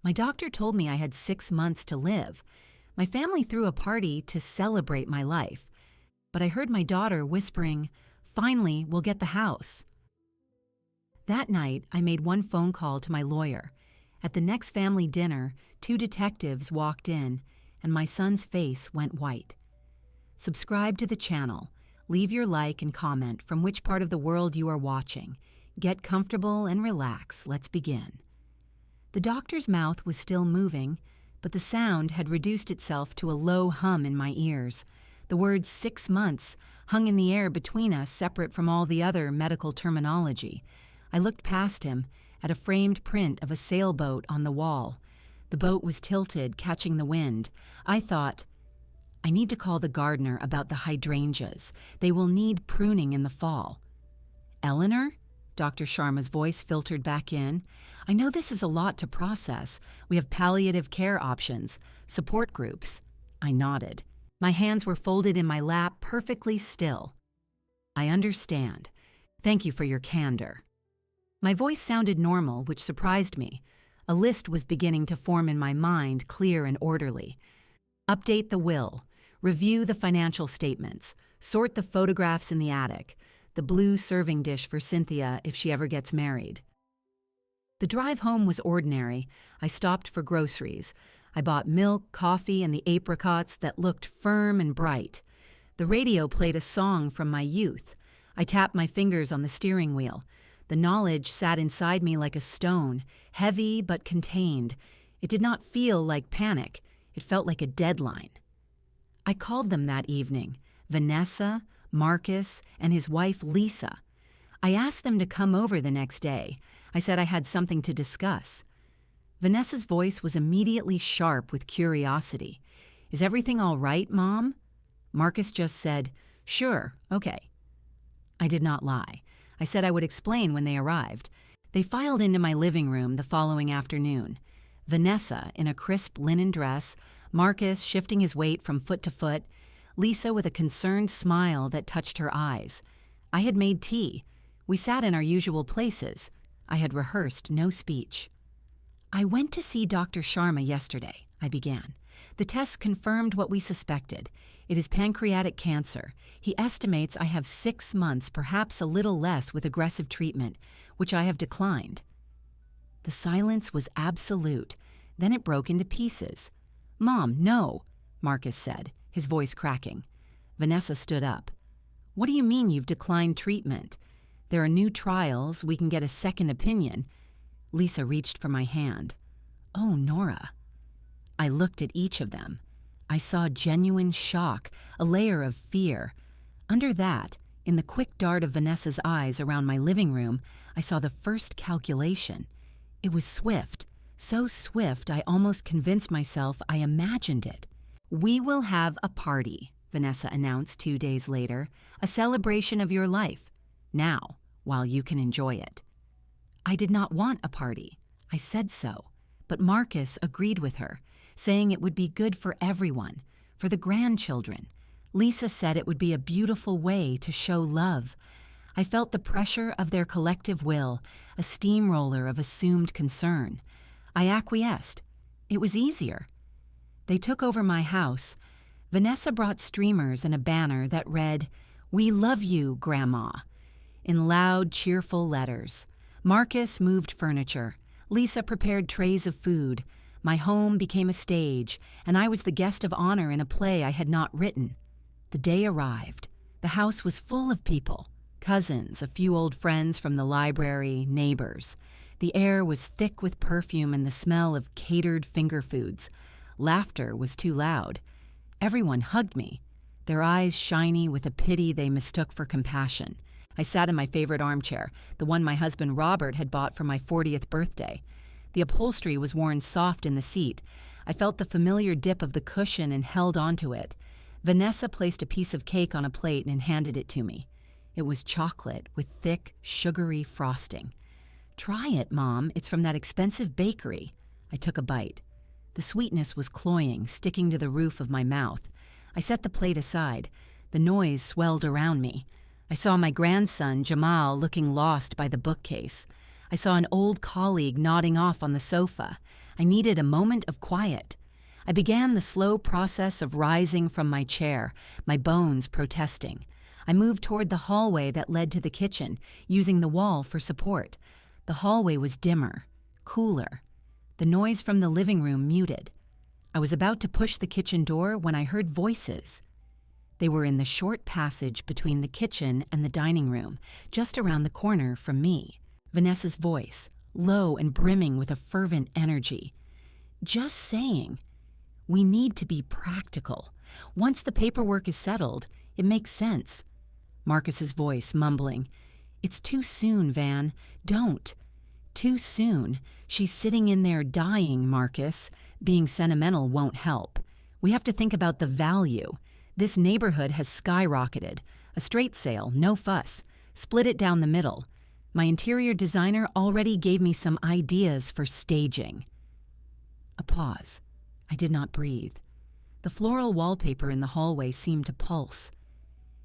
My doctor told me I had 6 months to live. My family threw a party to celebrate my life. But I heard my daughter whispering, "Finally, we'll get the house." That night, I made one phone call to my lawyer. At the next family dinner, 2 detectives walked in, and my son's face went white. Subscribe to the channel. Leave your like and comment from which part of the world you are watching. Get comfortable and relax. Let's begin. The doctor's mouth was still moving, but the sound had reduced itself to a low hum in my ears. The word 6 months hung in the air between us, separate from all the other medical terminology. I looked past him at a framed print of a sailboat on the wall. The boat was tilted, catching the wind. I thought, I need to call the gardener about the hydrangeas. They will need pruning in the fall. Eleanor? Dr. Sharma's voice filtered back in. I know this is a lot to process. We have palliative care options, support groups. I nodded. My hands were folded in my lap, perfectly still. I understand. Thank you for your candor. My voice sounded normal, which surprised me. A list was beginning to form in my mind, clear and orderly. Update the will. Review the financial statements. Sort the photographs in the attic. The blue serving dish for Cynthia if she ever gets married. The drive home was ordinary. I stopped for groceries. I bought milk, coffee, and the apricots that looked firm and bright. The radio played a song from my youth. I tapped my fingers on the steering wheel. The knowledge sat inside me like a stone, heavy but contained. It did not feel like panic. It felt like a deadline. I called them that evening, Vanessa, Marcus, and his wife Lisa. I asked them to come over the next day. I said I had something to discuss. Vanessa's voice was immediately sharp with curiosity. Is everything all right, Mom? Marcus just said, Sure, okay. I did not lie. I said I would explain when they arrived. They filed into my living room the following afternoon. Vanessa in a crisp linen dress, Marcus shifting his weight from foot to foot, Lisa with a concerned smile that touched her eyes. I had made tea. We sat in our usual places. I had rehearsed no speech. I went to see Dr. Sharma yesterday, I began. The tests confirmed what we suspected. It is pancreatic cancer. He estimates I have 6 months, perhaps a little less, with aggressive treatment, which I have declined. The silence was absolute. Then it broke into pieces. Mom, no, Marcus said, his voice cracking. Vanessa stood up. What do you mean you've declined treatment? There are new trials. We can get a second opinion. Lisa reached for my hand. Oh, Nora. I looked at each of them. I saw genuine shock, a layer of fear. Under that, in the quick dart of Vanessa's eyes around my living room, I saw the first calculation. It was swift, so swift I almost convinced myself I imagined it. We will have a party, Vanessa announced 2 days later, a celebration of your life, now, while you can enjoy it. I did not want a party. I said so, but Marcus agreed with her, saying it would be good for everyone, for the grandchildren. Lisa said it would be a beautiful way to show love. I felt the pressure of their collective will, a steamroller of assumed concern. I acquiesced. It was easier. They took over my house. Vanessa brought streamers and a banner that read, "We love you, Grandma," in loud, cheerful letters. Marcus moved furniture. Lisa prepared trays of food. My home became a stage, and I was the guest of honor in a play I had not written. The day arrived. The house was full of people. Cousins, a few old friends from the library, neighbors. The air was thick with perfume and the smell of catered finger foods. Laughter was too loud. Everyone hugged me, their eyes shiny with a pity they mistook for compassion. I sat in my favorite armchair, the one my husband Robert had bought for my 40th birthday. The upholstery was worn soft in the seat. I felt the familiar dip of the cushion and held onto it. Vanessa placed a piece of cake on a plate and handed it to me. It was chocolate with thick, sugary frosting. Try it, Mom. It's from that expensive bakery. I took a bite. The sweetness was cloying, sticking to the roof of my mouth. I set the plate aside. The noise swelled around me. I saw my grandson, Jamal, looking lost by the bookcase. I saw an old colleague nodding off on the sofa. I needed a moment of quiet. I began the slow process of rising from my chair, my bones protesting. I moved toward the hallway that led to the kitchen, using the wall for support. The hallway was dimmer, cooler. The noise from the living room muted. I was about to push the kitchen door when I heard voices. They were in the short passage between the kitchen and the dining room, just around the corner from me. Vanessa's voice, low and brimming with a fervent energy. Just saying, we need to be practical. Once the paperwork is settled, it makes sense. Marcus's voice mumbling, "It's too soon, Van. Don't. Too soon. She's sitting in there dying, Marcus. Being sentimental won't help. We have to think about the value. This neighborhood has skyrocketed. A straight sale, no fuss. Split it down the middle. My interior designer already gave me some ideas for staging." A pause. I did not breathe. The floral wallpaper in the hallway seemed to pulse.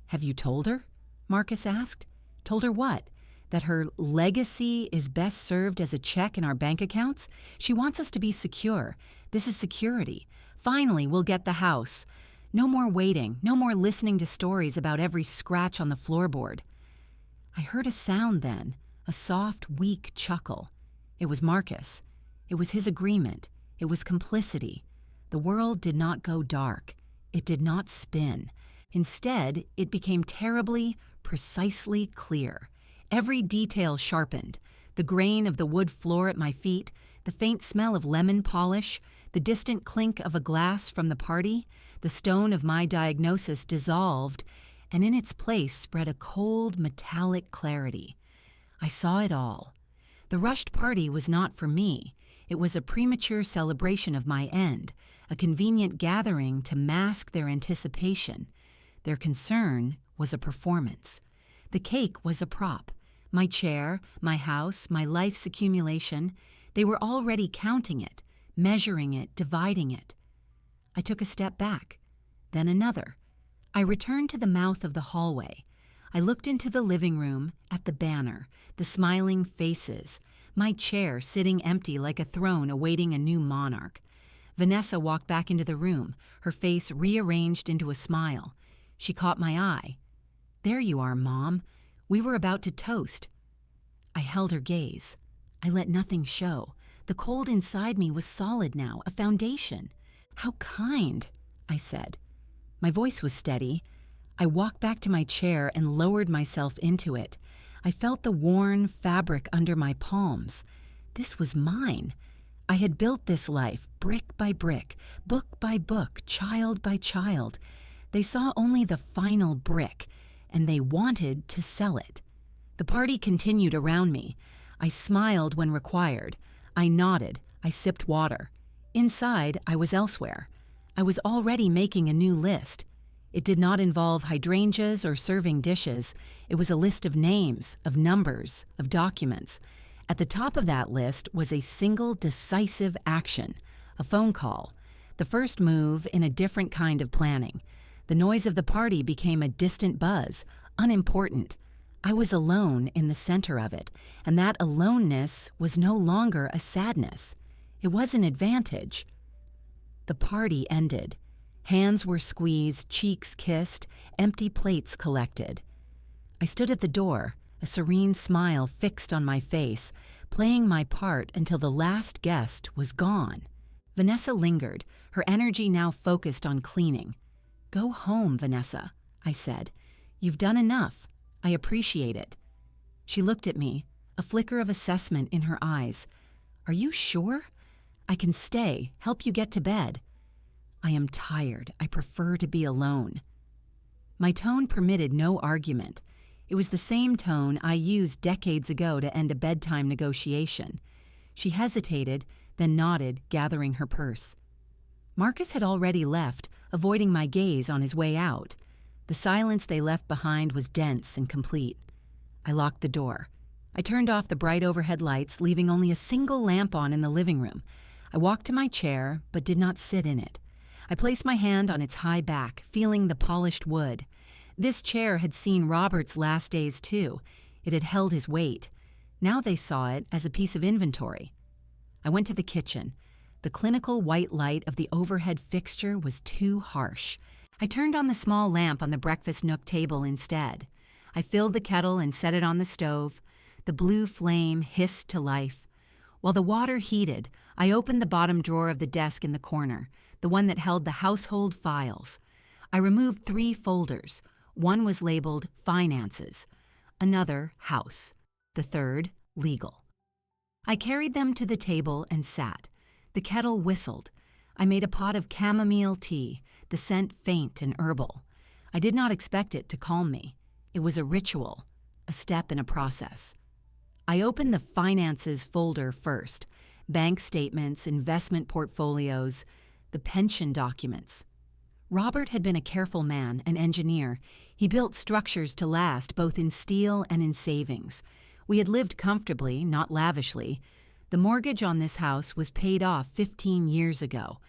"Have you told her?" Marcus asked. "Told her what? That her legacy is best served as a check in our bank accounts? She wants us to be secure. This is security. Finally, we'll get the house. No more waiting, no more listening to stories about every scratch on the floorboard." I heard a sound then, a soft, weak chuckle. It was Marcus. It was his agreement. It was complicity. The world did not go dark. It did not spin. Instead, it became terribly, precisely clear. Every detail sharpened. The grain of the wood floor at my feet, the faint smell of lemon polish, the distant clink of a glass from the party, the stone of my diagnosis dissolved, and in its place spread a cold, metallic clarity. I saw it all. The rushed party was not for me. It was a premature celebration of my end, a convenient gathering to mask their anticipation. Their concern was a performance. The cake was a prop. My chair, my house, my life's accumulation, they were already counting it, measuring it, dividing it. I took a step back, then another. I returned to the mouth of the hallway. I looked into the living room, at the banner, the smiling faces, my chair sitting empty like a throne awaiting a new monarch. Vanessa walked back into the room, her face rearranged into a smile. She caught my eye. "There you are, Mom. We were about to toast." I held her gaze. I let nothing show. The cold inside me was solid now, a foundation. "How kind," I said. My voice was steady. I walked back to my chair and lowered myself into it. I felt the worn fabric under my palms. This was mine. I had built this life, brick by brick, book by book, child by child. They saw only the final brick, and they wanted to sell it. The party continued around me. I smiled when required. I nodded. I sipped water. Inside, I was elsewhere. I was already making a new list. It did not involve hydrangeas or serving dishes. It was a list of names, of numbers, of documents. At the top of that list was a single decisive action, a phone call, the first move in a different kind of planning. The noise of the party became a distant buzz, unimportant. I was alone in the center of it, and that aloneness was no longer a sadness. It was an advantage. The party ended. Hands were squeezed, cheeks kissed, empty plates collected. I stood at the door, a serene smile fixed on my face, playing my part until the last guest was gone. Vanessa lingered, her energy now focused on cleaning. "Go home, Vanessa," I said. "You've done enough. I appreciate it." She looked at me, a flicker of assessment in her eyes. "Are you sure? I can stay, help you get to bed." "I am tired. I prefer to be alone." My tone permitted no argument. It was the same tone I used decades ago to end a bedtime negotiation. She hesitated, then nodded, gathering her purse. Marcus had already left, avoiding my gaze on his way out. The silence they left behind was dense and complete. I locked the door. I turned off the bright overhead lights, leaving only a single lamp on in the living room. I walked to my chair, but did not sit in it. I placed my hand on its high back, feeling the polished wood. This chair had seen Robert's last days too. It had held his weight. Now they saw it as a piece of inventory. I went to the kitchen. The clinical white light of the overhead fixture was too harsh. I turned on the small lamp on the breakfast nook table instead. I filled the kettle and set it on the stove. The blue flame hissed to life. While the water heated, I opened the bottom drawer of the desk in the corner, the one that held the household files. I removed 3 folders. One was labeled Finances, another House, the third Legal. I carried them to the table and sat. The kettle whistled. I made a pot of chamomile tea, the scent faint and herbal. I did not expect it to calm me. It was a ritual, a step in a process. I opened the Finances folder first. Bank statements, investment portfolios, the pension documents. Robert had been a careful man, an engineer. He built structures to last, both in steel and in savings. We had lived comfortably, not lavishly. The mortgage on this house was paid off 15 years ago.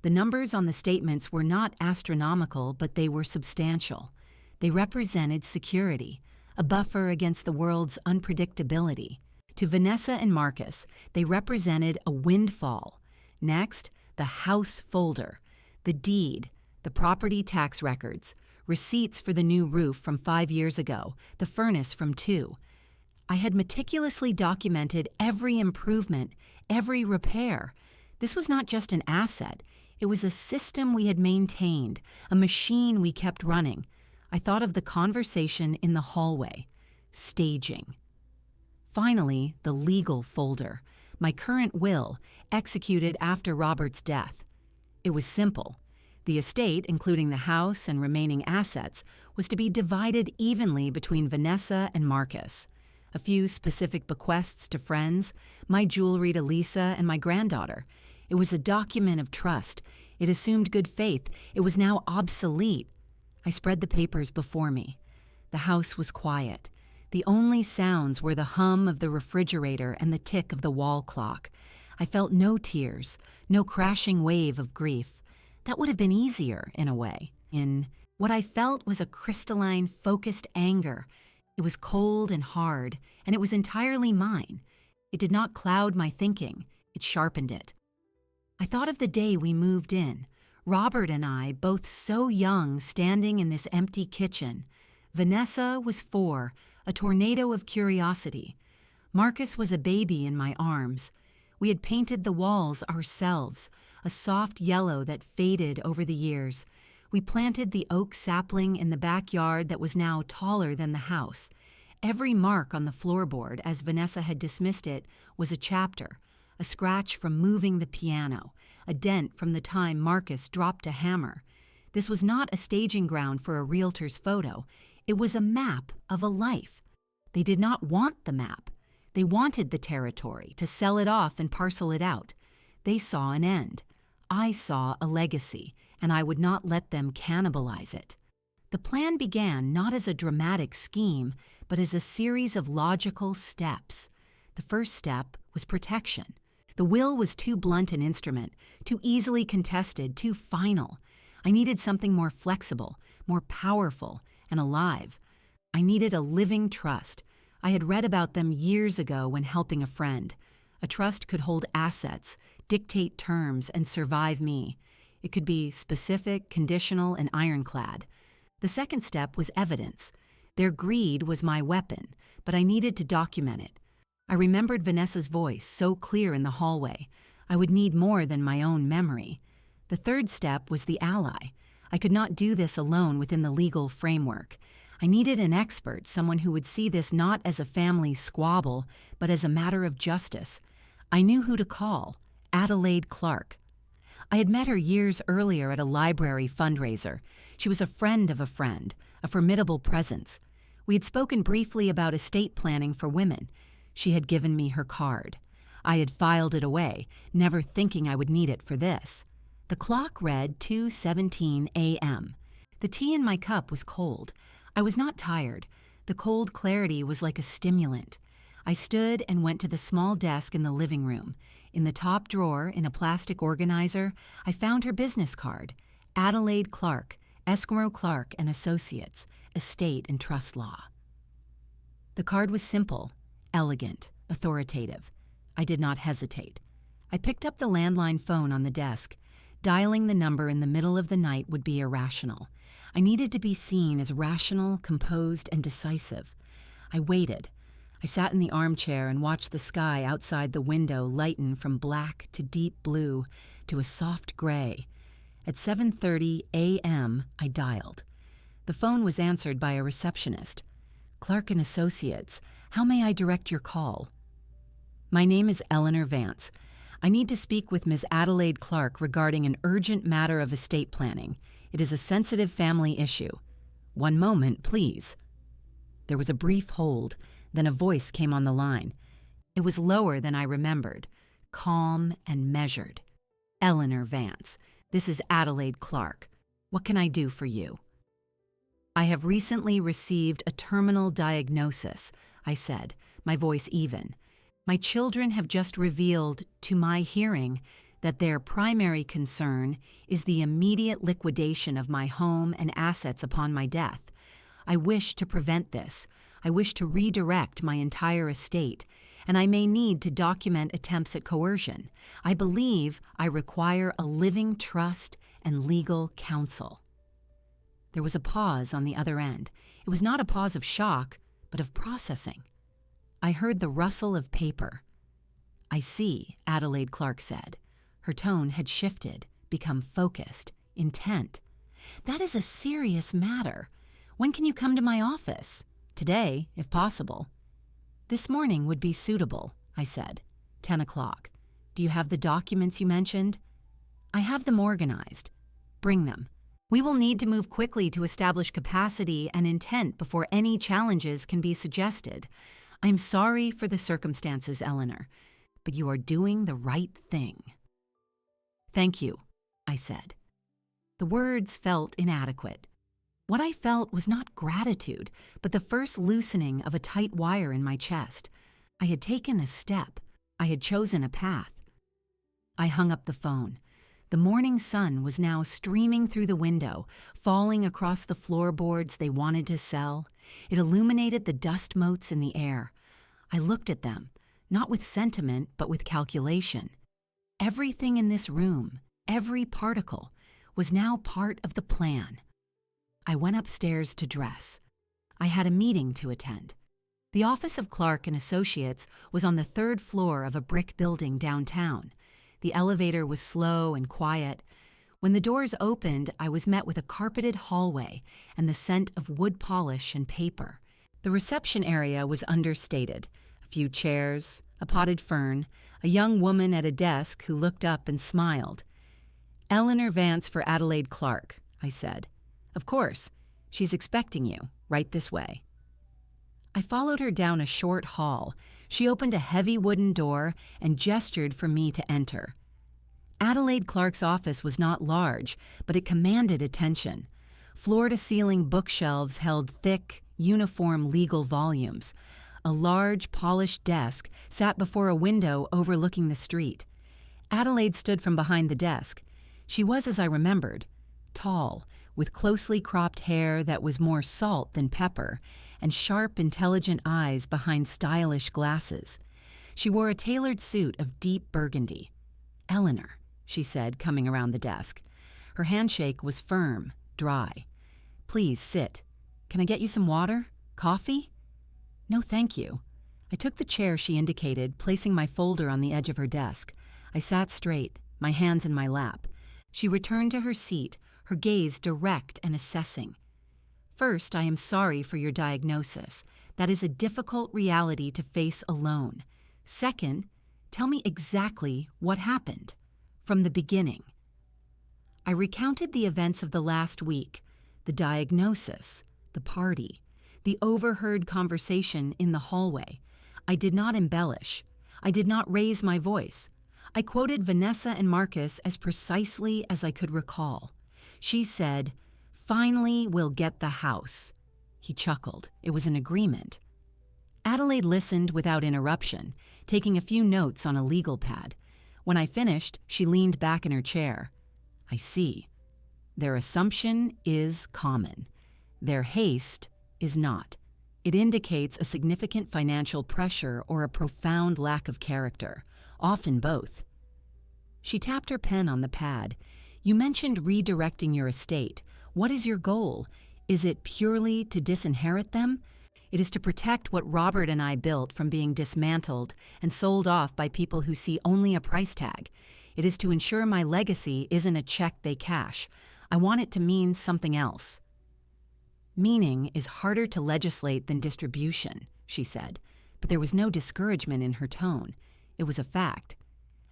The numbers on the statements were not astronomical, but they were substantial. They represented security, a buffer against the world's unpredictability. To Vanessa and Marcus, they represented a windfall. Next, the house folder, the deed, the property tax records, receipts for the new roof from 5 years ago, the furnace from 2. I had meticulously documented every improvement, every repair. This was not just an asset. It was a system we had maintained, a machine we kept running. I thought of the conversation in the hallway. Staging. Finally, the legal folder, my current will, executed after Robert's death. It was simple. The estate, including the house and remaining assets, was to be divided evenly between Vanessa and Marcus. A few specific bequests to friends, my jewelry to Lisa and my granddaughter. It was a document of trust. It assumed good faith. It was now obsolete. I spread the papers before me. The house was quiet. The only sounds were the hum of the refrigerator and the tick of the wall clock. I felt no tears, no crashing wave of grief. That would have been easier, in a way. What I felt was a crystalline, focused anger. It was cold and hard, and it was entirely mine. It did not cloud my thinking. It sharpened it. I thought of the day we moved in. Robert and I, both so young, standing in this empty kitchen. Vanessa was 4, a tornado of curiosity. Marcus was a baby in my arms. We had painted the walls ourselves, a soft yellow that faded over the years. We planted the oak sapling in the backyard that was now taller than the house. Every mark on the floorboard, as Vanessa had dismissed it, was a chapter, a scratch from moving the piano, a dent from the time Marcus dropped a hammer. This was not a staging ground for a realtor's photo. It was a map of a life. They did not want the map. They wanted the territory, to sell it off and parcel it out. They saw an end. I saw a legacy, and I would not let them cannibalize it. The plan began not as a dramatic scheme, but as a series of logical steps. The first step was protection. The will was too blunt an instrument, too easily contested, too final. I needed something more flexible, more powerful, and alive. I needed a living trust. I had read about them years ago when helping a friend. A trust could hold assets, dictate terms, and survive me. It could be specific, conditional, and ironclad. The second step was evidence. Their greed was my weapon, but I needed to document it. I remembered Vanessa's voice, so clear in the hallway. I would need more than my own memory. The third step was the ally. I could not do this alone within the legal framework. I needed an expert, someone who would see this not as a family squabble, but as a matter of justice. I knew who to call, Adelaide Clark. I had met her years earlier at a library fundraiser. She was a friend of a friend, a formidable presence. We had spoken briefly about estate planning for women. She had given me her card. I had filed it away, never thinking I would need it for this. The clock read 2:17 a.m. The tea in my cup was cold. I was not tired. The cold clarity was like a stimulant. I stood and went to the small desk in the living room. In the top drawer, in a plastic organizer, I found her business card. Adelaide Clark, Eskimo Clark and Associates, Estate and Trust Law. The card was simple, elegant, authoritative. I did not hesitate. I picked up the landline phone on the desk. Dialing the number in the middle of the night would be irrational. I needed to be seen as rational, composed, and decisive. I waited. I sat in the armchair and watched the sky outside the window lighten from black to deep blue to a soft gray. At 7:30 a.m., I dialed. The phone was answered by a receptionist. "Clark & Associates, how may I direct your call?" "My name is Eleanor Vance. I need to speak with Ms. Adelaide Clark regarding an urgent matter of estate planning. It is a sensitive family issue. One moment, please." There was a brief hold, then a voice came on the line. It was lower than I remembered, calm and measured. "Eleanor Vance, this is Adelaide Clark. What can I do for you?" "I have recently received a terminal diagnosis," I said, my voice even. "My children have just revealed, to my hearing, that their primary concern is the immediate liquidation of my home and assets upon my death. I wish to prevent this. I wish to redirect my entire estate, and I may need to document attempts at coercion. I believe I require a living trust and legal counsel." There was a pause on the other end. It was not a pause of shock, but of processing. I heard the rustle of paper. "I see," Adelaide Clark said. Her tone had shifted, become focused, intent. "That is a serious matter. When can you come to my office?" "Today, if possible." "This morning would be suitable," I said. 10 o'clock. "Do you have the documents you mentioned?" "I have them organized." "Bring them. We will need to move quickly to establish capacity and intent before any challenges can be suggested. I'm sorry for the circumstances, Eleanor, but you are doing the right thing." "Thank you," I said. The words felt inadequate. What I felt was not gratitude, but the first loosening of a tight wire in my chest. I had taken a step. I had chosen a path. I hung up the phone. The morning sun was now streaming through the window, falling across the floorboards they wanted to sell. It illuminated the dust motes in the air. I looked at them, not with sentiment, but with calculation. Everything in this room, every particle, was now part of the plan. I went upstairs to dress. I had a meeting to attend. The office of Clark & Associates was on the 3rd floor of a brick building downtown. The elevator was slow and quiet. When the doors opened, I was met with a carpeted hallway and the scent of wood polish and paper. The reception area was understated. A few chairs, a potted fern, a young woman at a desk who looked up and smiled. "Eleanor Vance for Adelaide Clark," I said. "Of course. She's expecting you. Right this way." I followed her down a short hall. She opened a heavy wooden door and gestured for me to enter. Adelaide Clark's office was not large, but it commanded attention. Floor-to-ceiling bookshelves held thick, uniform legal volumes. A large, polished desk sat before a window overlooking the street. Adelaide stood from behind the desk. She was as I remembered, tall, with closely cropped hair that was more salt than pepper, and sharp, intelligent eyes behind stylish glasses. She wore a tailored suit of deep burgundy. "Eleanor," she said, coming around the desk. Her handshake was firm, dry. "Please sit. Can I get you some water? Coffee?" "No, thank you." I took the chair she indicated, placing my folder on the edge of her desk. I sat straight, my hands in my lap. She returned to her seat, her gaze direct and assessing. "First, I am sorry for your diagnosis. That is a difficult reality to face alone. Second, tell me exactly what happened, from the beginning." I recounted the events of the last week, the diagnosis, the party, the overheard conversation in the hallway. I did not embellish. I did not raise my voice. I quoted Vanessa and Marcus as precisely as I could recall. She said, "Finally, we'll get the house." He chuckled. It was an agreement. Adelaide listened without interruption, taking a few notes on a legal pad. When I finished, she leaned back in her chair. "I see. Their assumption is common. Their haste is not. It indicates a significant financial pressure or a profound lack of character, often both." She tapped her pen on the pad. You mentioned redirecting your estate. What is your goal? Is it purely to disinherit them? It is to protect what Robert and I built from being dismantled and sold off by people who see only a price tag. It is to ensure my legacy isn't a check they cash. I want it to mean something else. Meaning is harder to legislate than distribution, she said, but there was no discouragement in her tone. It was a fact.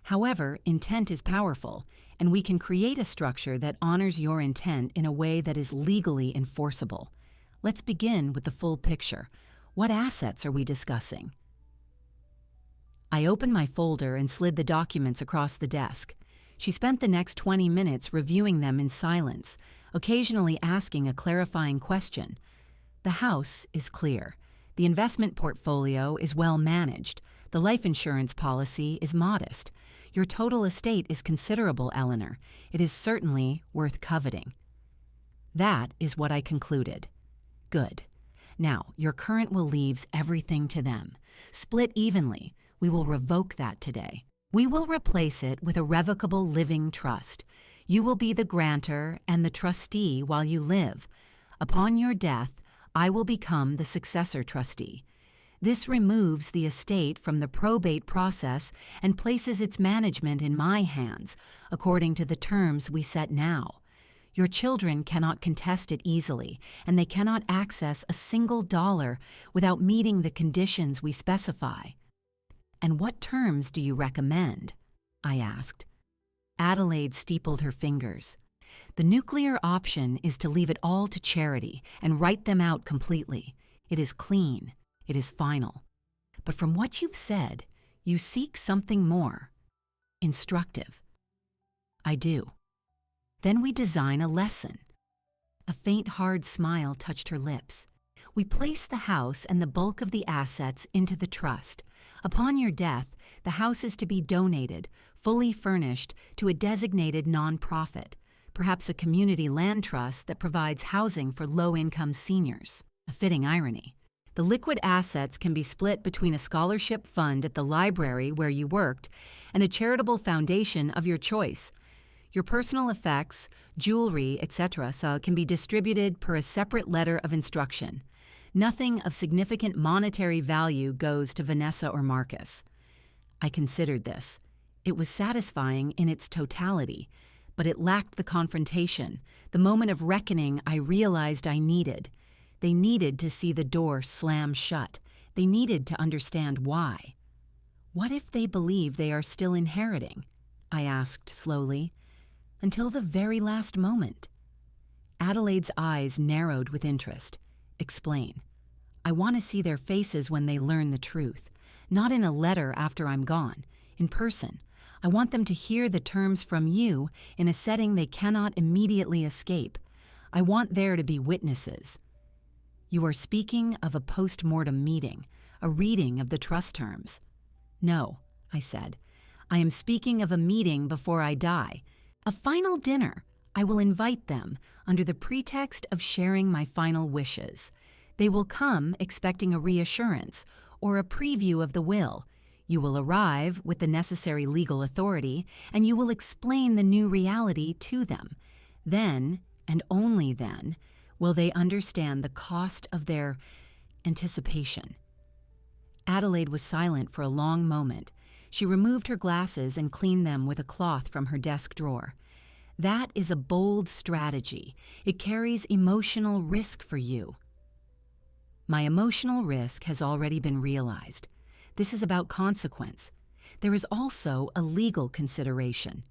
However, intent is powerful, and we can create a structure that honors your intent in a way that is legally enforceable. Let's begin with the full picture. What assets are we discussing? I opened my folder and slid the documents across the desk. She spent the next 20 minutes reviewing them in silence, occasionally asking a clarifying question. The house is clear. The investment portfolio is well managed. The life insurance policy is modest. Your total estate is considerable, Eleanor. It is certainly worth coveting. That is what I concluded. Good. Now, your current will leaves everything to them. Split evenly. We will revoke that today. We will replace it with a revocable living trust. You will be the grantor and the trustee while you live. Upon your death, I will become the successor trustee. This removes the estate from the probate process and places its management in my hands, according to the terms we set now. Your children cannot contest it easily, and they cannot access a single dollar without meeting the conditions we specify. And what terms do you recommend? I asked. Adelaide steepled her fingers. The nuclear option is to leave it all to charity and write them out completely. It is clean. It is final. But from what you've said, you seek something more. Instructive. I do. Then we design a lesson. A faint, hard smile touched her lips. We place the house and the bulk of the assets into the trust. Upon your death, the house is to be donated, fully furnished, to a designated nonprofit, perhaps a community land trust that provides housing for low-income seniors. A fitting irony. The liquid assets can be split between a scholarship fund at the library where you worked and a charitable foundation of your choice. Your personal effects, jewelry, etc. can be distributed per a separate letter of instruction. Nothing of significant monetary value goes to Vanessa or Marcus. I considered this. It was satisfying in its totality, but it lacked the confrontation, the moment of reckoning I realized I needed. They needed to see the door slam shut. They needed to understand why. What if they believe they are still inheriting? I asked slowly. Until the very last moment. Adelaide's eyes narrowed with interest. Explain. I want to see their faces when they learn the truth. Not in a letter after I'm gone. In person. I want them to hear the terms from you in a setting they cannot immediately escape. I want there to be witnesses. You are speaking of a post-mortem meeting, a reading of the trust terms. No, I said. I am speaking of a meeting before I die. A final dinner. I will invite them under the pretext of sharing my final wishes. They will come expecting a reassurance or a preview of the will. You will arrive with the necessary legal authority, and you will explain the new reality to them. Then, and only then, will they understand the cost of their anticipation. Adelaide was silent for a long moment. She removed her glasses and cleaned them with a cloth from her desk drawer. That is a bold strategy. It carries emotional risk for you. My emotional risk has already been realized. This is about consequence. There is also a legal consideration.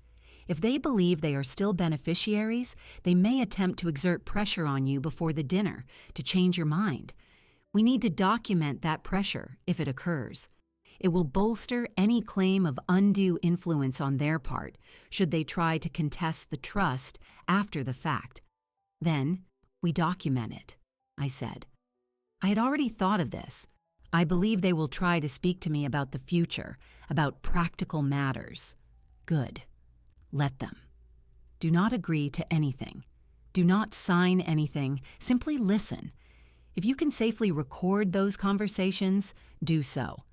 If they believe they are still beneficiaries, they may attempt to exert pressure on you before the dinner to change your mind. We need to document that pressure if it occurs. It will bolster any claim of undue influence on their part should they try to contest the trust after the fact. Then, we document it, I said. I had already thought of this. I believe they will try to speak to me about the future, about practical matters. Good. Let them. Do not agree to anything. Do not sign anything. Simply listen. If you can safely record those conversations, do so.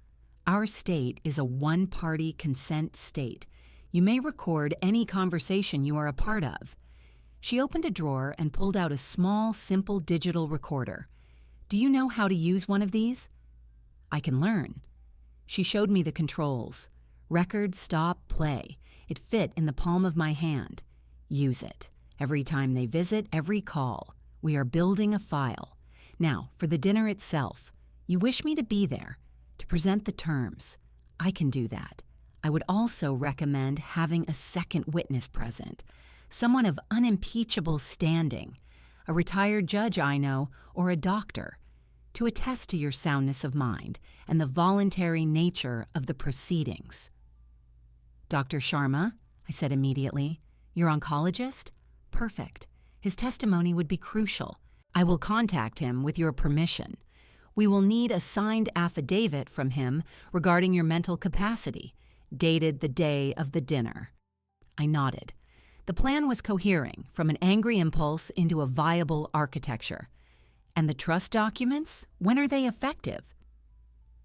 Our state is a one-party consent state. You may record any conversation you are a part of. She opened a drawer and pulled out a small, simple digital recorder. Do you know how to use one of these? I can learn. She showed me the controls. Record, stop, play. It fit in the palm of my hand. Use it. Every time they visit, every call. We are building a file. Now, for the dinner itself. You wish me to be there, to present the terms. I can do that. I would also recommend having a second witness present, someone of unimpeachable standing, a retired judge I know, or a doctor, to attest to your soundness of mind and the voluntary nature of the proceedings. Dr. Sharma, I said immediately, your oncologist? Perfect. His testimony would be crucial. I will contact him with your permission. We will need a signed affidavit from him regarding your mental capacity, dated the day of the dinner. I nodded. The plan was cohering from an angry impulse into a viable architecture. And the trust documents, when are they effective?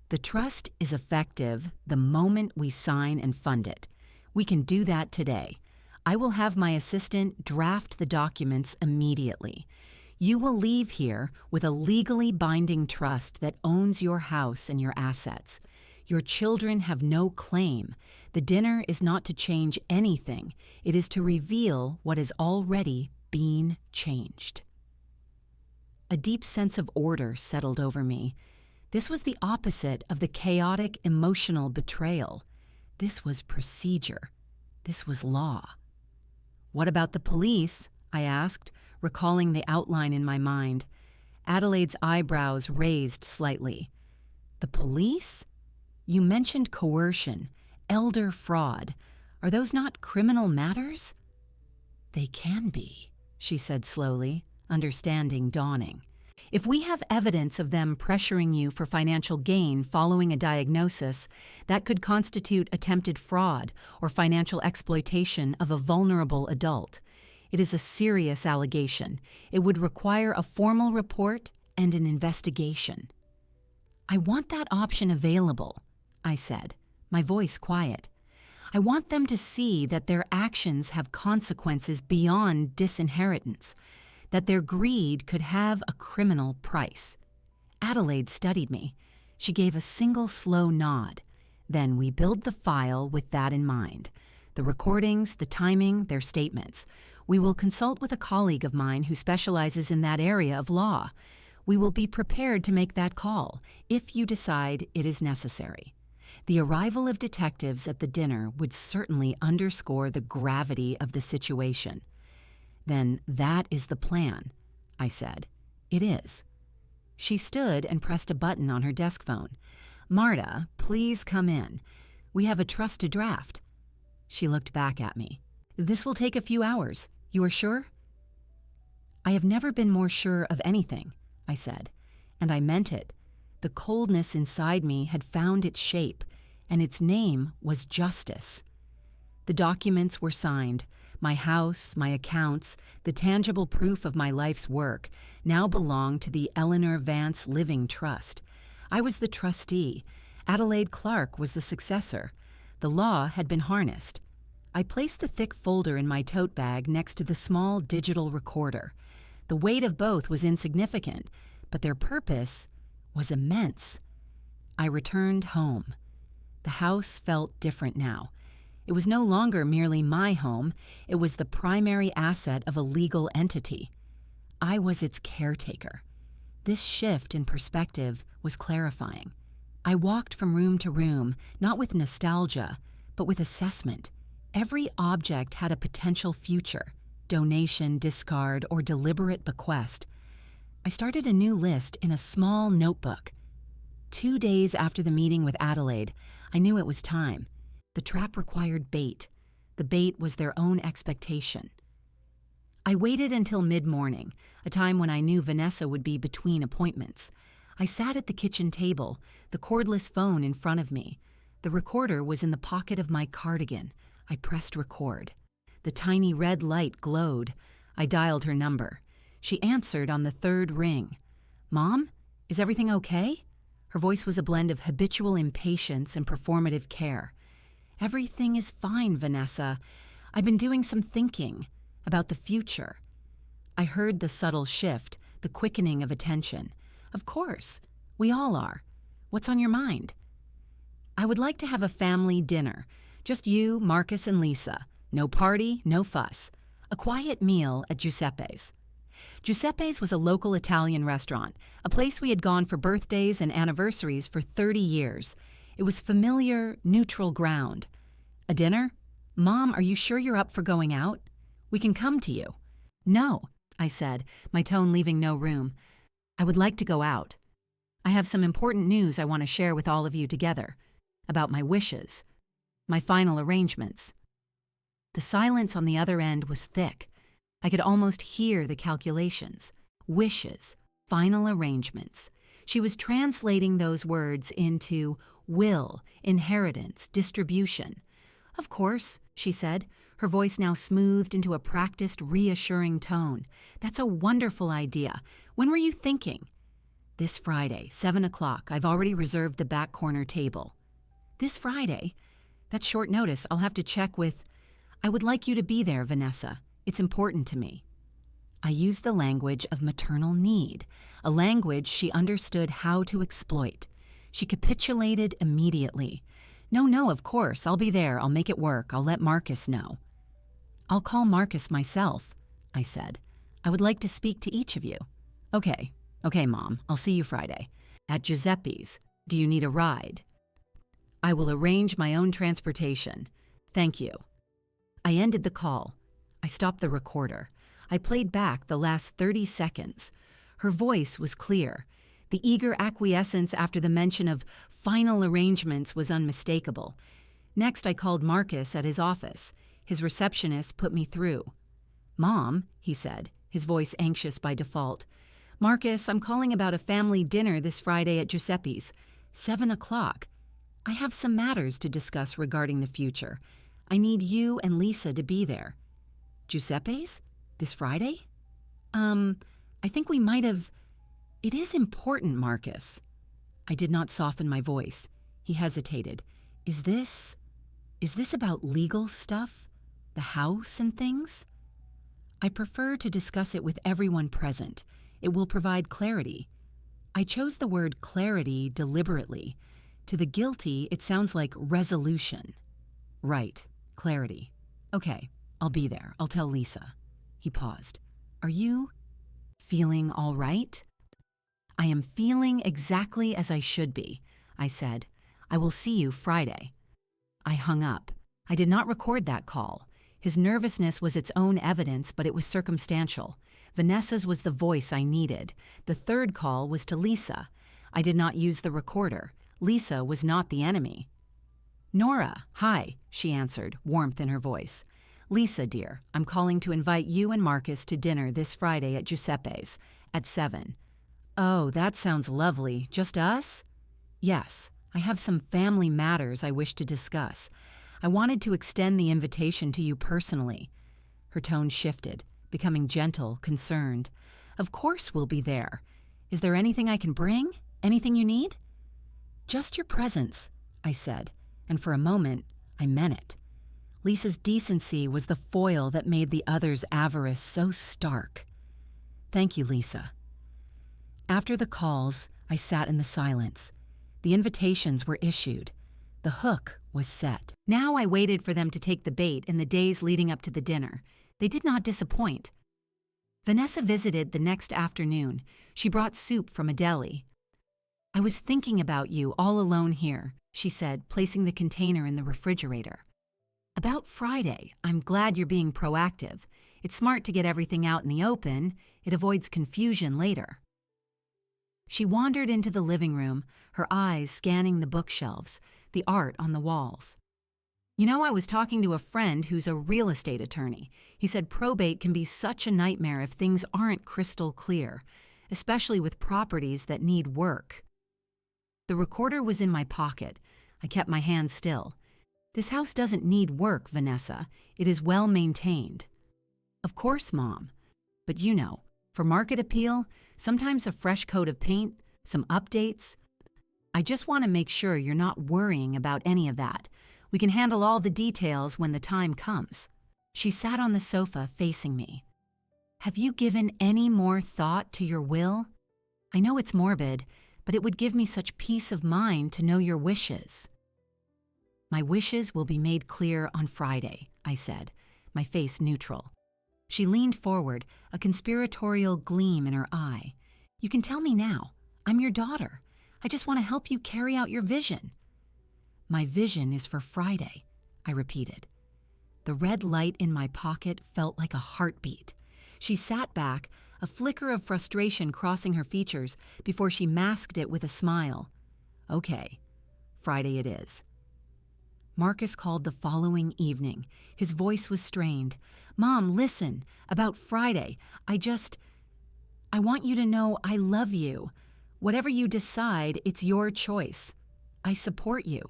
The trust is effective the moment we sign and fund it. We can do that today. I will have my assistant draft the documents immediately. You will leave here with a legally binding trust that owns your house and your assets. Your children have no claim. The dinner is not to change anything. It is to reveal what has already been changed. A deep sense of order settled over me. This was the opposite of the chaotic, emotional betrayal. This was procedure. This was law. What about the police? I asked, recalling the outline in my mind. Adelaide's eyebrows raised slightly. The police? You mentioned coercion, elder fraud. Are those not criminal matters? They can be, she said slowly, understanding dawning. If we have evidence of them pressuring you for financial gain following a diagnosis, that could constitute attempted fraud or financial exploitation of a vulnerable adult. It is a serious allegation. It would require a formal report and an investigation. I want that option available, I said, my voice quiet. I want them to see that their actions have consequences beyond disinheritance, that their greed could have a criminal price. Adelaide studied me. She gave a single slow nod. Then we build the file with that in mind. The recordings, the timing, their statements. We will consult with a colleague of mine who specializes in that area of law. We will be prepared to make that call, if you decide it is necessary. The arrival of detectives at the dinner would certainly underscore the gravity of the situation. Then that is the plan, I said. It is. She stood and pressed a button on her desk phone. Marta, please come in. We have a trust to draft. She looked back at me. This will take a few hours. You are sure? I have never been more sure of anything, I said, and I meant it. The coldness inside me had found its shape, and its name was justice. The documents were signed. My house, my accounts, the tangible proof of my life's work now belonged to the Eleanor Vance Living Trust. I was the trustee. Adelaide Clark was the successor. The law had been harnessed. I placed the thick folder in my tote bag next to the small digital recorder. The weight of both was insignificant, but their purpose was immense. I returned home. The house felt different now. It was no longer merely my home. It was the primary asset of a legal entity. I was its caretaker. This shift in perspective was clarifying. I walked from room to room, not with nostalgia, but with assessment. Every object had a potential future, donation, discard, or deliberate bequest. I started a new list in a small notebook. 2 days after the meeting with Adelaide, I knew it was time. The trap required bait. The bait was their own expectation. I waited until mid-morning, a time when I knew Vanessa would be between appointments. I sat at the kitchen table, the cordless phone in front of me. The recorder was in the pocket of my cardigan. I pressed record. The tiny red light glowed. I dialed her number. She answered on the third ring. "Mom, is everything okay?" Her voice was a blend of habitual impatience and performative care. Everything is fine, Vanessa. I've been doing some thinking about the future. I heard the subtle shift, the quickening of attention. Of course, we all are. What's on your mind? I would like to have a family dinner. Just you, Marcus, and Lisa. No party, no fuss. A quiet meal at Giuseppe's. Giuseppe's was a local Italian restaurant, a place we had gone for birthdays and anniversaries for 30 years. It was familiar, neutral ground. A dinner? Mom, are you sure you're up for going out? We can come to you. No, I said, my tone leaving no room. I would like to go out. I have some important news I want to share with all of you together. About my wishes. My final arrangements. The silence on the other end was thick. I could almost hear the calculations. Wishes. Final arrangements. She was translating those words into will, inheritance, distribution. Of course, she said, her voice now smoothed into a practiced, reassuring tone. That's a wonderful idea. When were you thinking? This Friday, 7 o'clock. I've already reserved the back corner table. This Friday? That's short notice. I'll have to check with... I would like you to be there, Vanessa. It's important to me. I used the language of maternal need, a language she understood how to exploit. She capitulated immediately. No, of course, I'll be there. I'll make it work. I'll let Marcus know. I'll call Marcus myself, I said. I would like to speak to each of you. Okay, Mom, I'll see you Friday. At Giuseppe's. Do you need a ride? I will arrange my own transportation. Thank you. I ended the call. I stopped the recorder. I played back the last 30 seconds. Her voice was clear. The eager acquiescence after the mention of final arrangements was unmistakable. Next, I called Marcus at his office. His receptionist put me through. Mom, he said, his voice anxious by default. Marcus, I'm calling about a family dinner this Friday at Giuseppe's. 7 o'clock. I have some matters to discuss regarding the future. I need you and Lisa to be there. Giuseppe's? This Friday? I think we might have... It is important, Marcus. I did not soften my voice. He hesitated. Is this about legal stuff? The house and things? I prefer to discuss it with everyone present. It will provide clarity. I chose the word clarity deliberately. To the guilty, it sounds like resolution. Right, clarity. Okay, I'll be there. I'll tell Lisa. He paused. Are you feeling all right? I am feeling exactly as I should be, I said. I will see you Friday. I hung up. I did not record that call. His nervousness was its own evidence, but it was circumstantial. Vanessa's was the voice I needed. The third call was to Lisa. I did not use the recorder. Lisa was not the enemy. Nora, hi, she answered, warmth in her voice. Lisa, dear, I'm calling to invite you and Marcus to dinner this Friday at Giuseppe's at 7. Oh, that sounds lovely. Just us? Yes, I have some family matters I wish to discuss. I wanted to extend the invitation to you personally. Her tone shifted, becoming gentle, concerned. Of course we'll be there. Is there anything I can bring? Anything you need? Just your presence, I said, and for a moment, I meant it. Lisa's decency was the foil that made the other's avarice so stark. Thank you, Lisa. After the calls, I sat in the silence. The invitations were issued. The hook was set. Now I waited for them to take the bait in the days leading up to the dinner. They did not disappoint. Vanessa visited the next afternoon. She brought soup from a deli. I was thinking about you all alone here, she said, placing the container in the refrigerator. About Friday, I'm glad you're being proactive. It's smart to get everything out in the open. It avoids confusion later. She wandered into the living room, her eyes scanning the bookshelves, the art on the walls. You know, I was talking to a friend who's a real estate attorney. He said probate can be such a nightmare if things aren't crystal clear, especially with properties that need work. The recorder was in my pocket. I kept my hand still. This house doesn't need work, Vanessa. It is well maintained. Of course, Mom. But you know, for market appeal, sometimes a fresh coat of paint, some updates. I just want to make sure you're not worrying about any of that. We can handle all the details when the time comes." She sat on the sofa facing me. "Have you given any more thought to your will? I know it's morbid, but it would give me such peace of mind to know your wishes." "My wishes will be made clear on Friday," I said, my face neutral. She leaned forward, a conspiratorial gleam in her eye. "You can tell me now. I'm your daughter. I just want to help you carry out your vision." "My vision is for Friday," I repeated. The red light in my pocket felt like a heartbeat. She sat back, a flicker of frustration crossing her features before she masked it with a smile. "Okay, Friday it is." Marcus called the following evening. His voice was strained. "Mom, listen, about Friday. I want you to know I love you. Whatever you decide, it's your choice. I support you."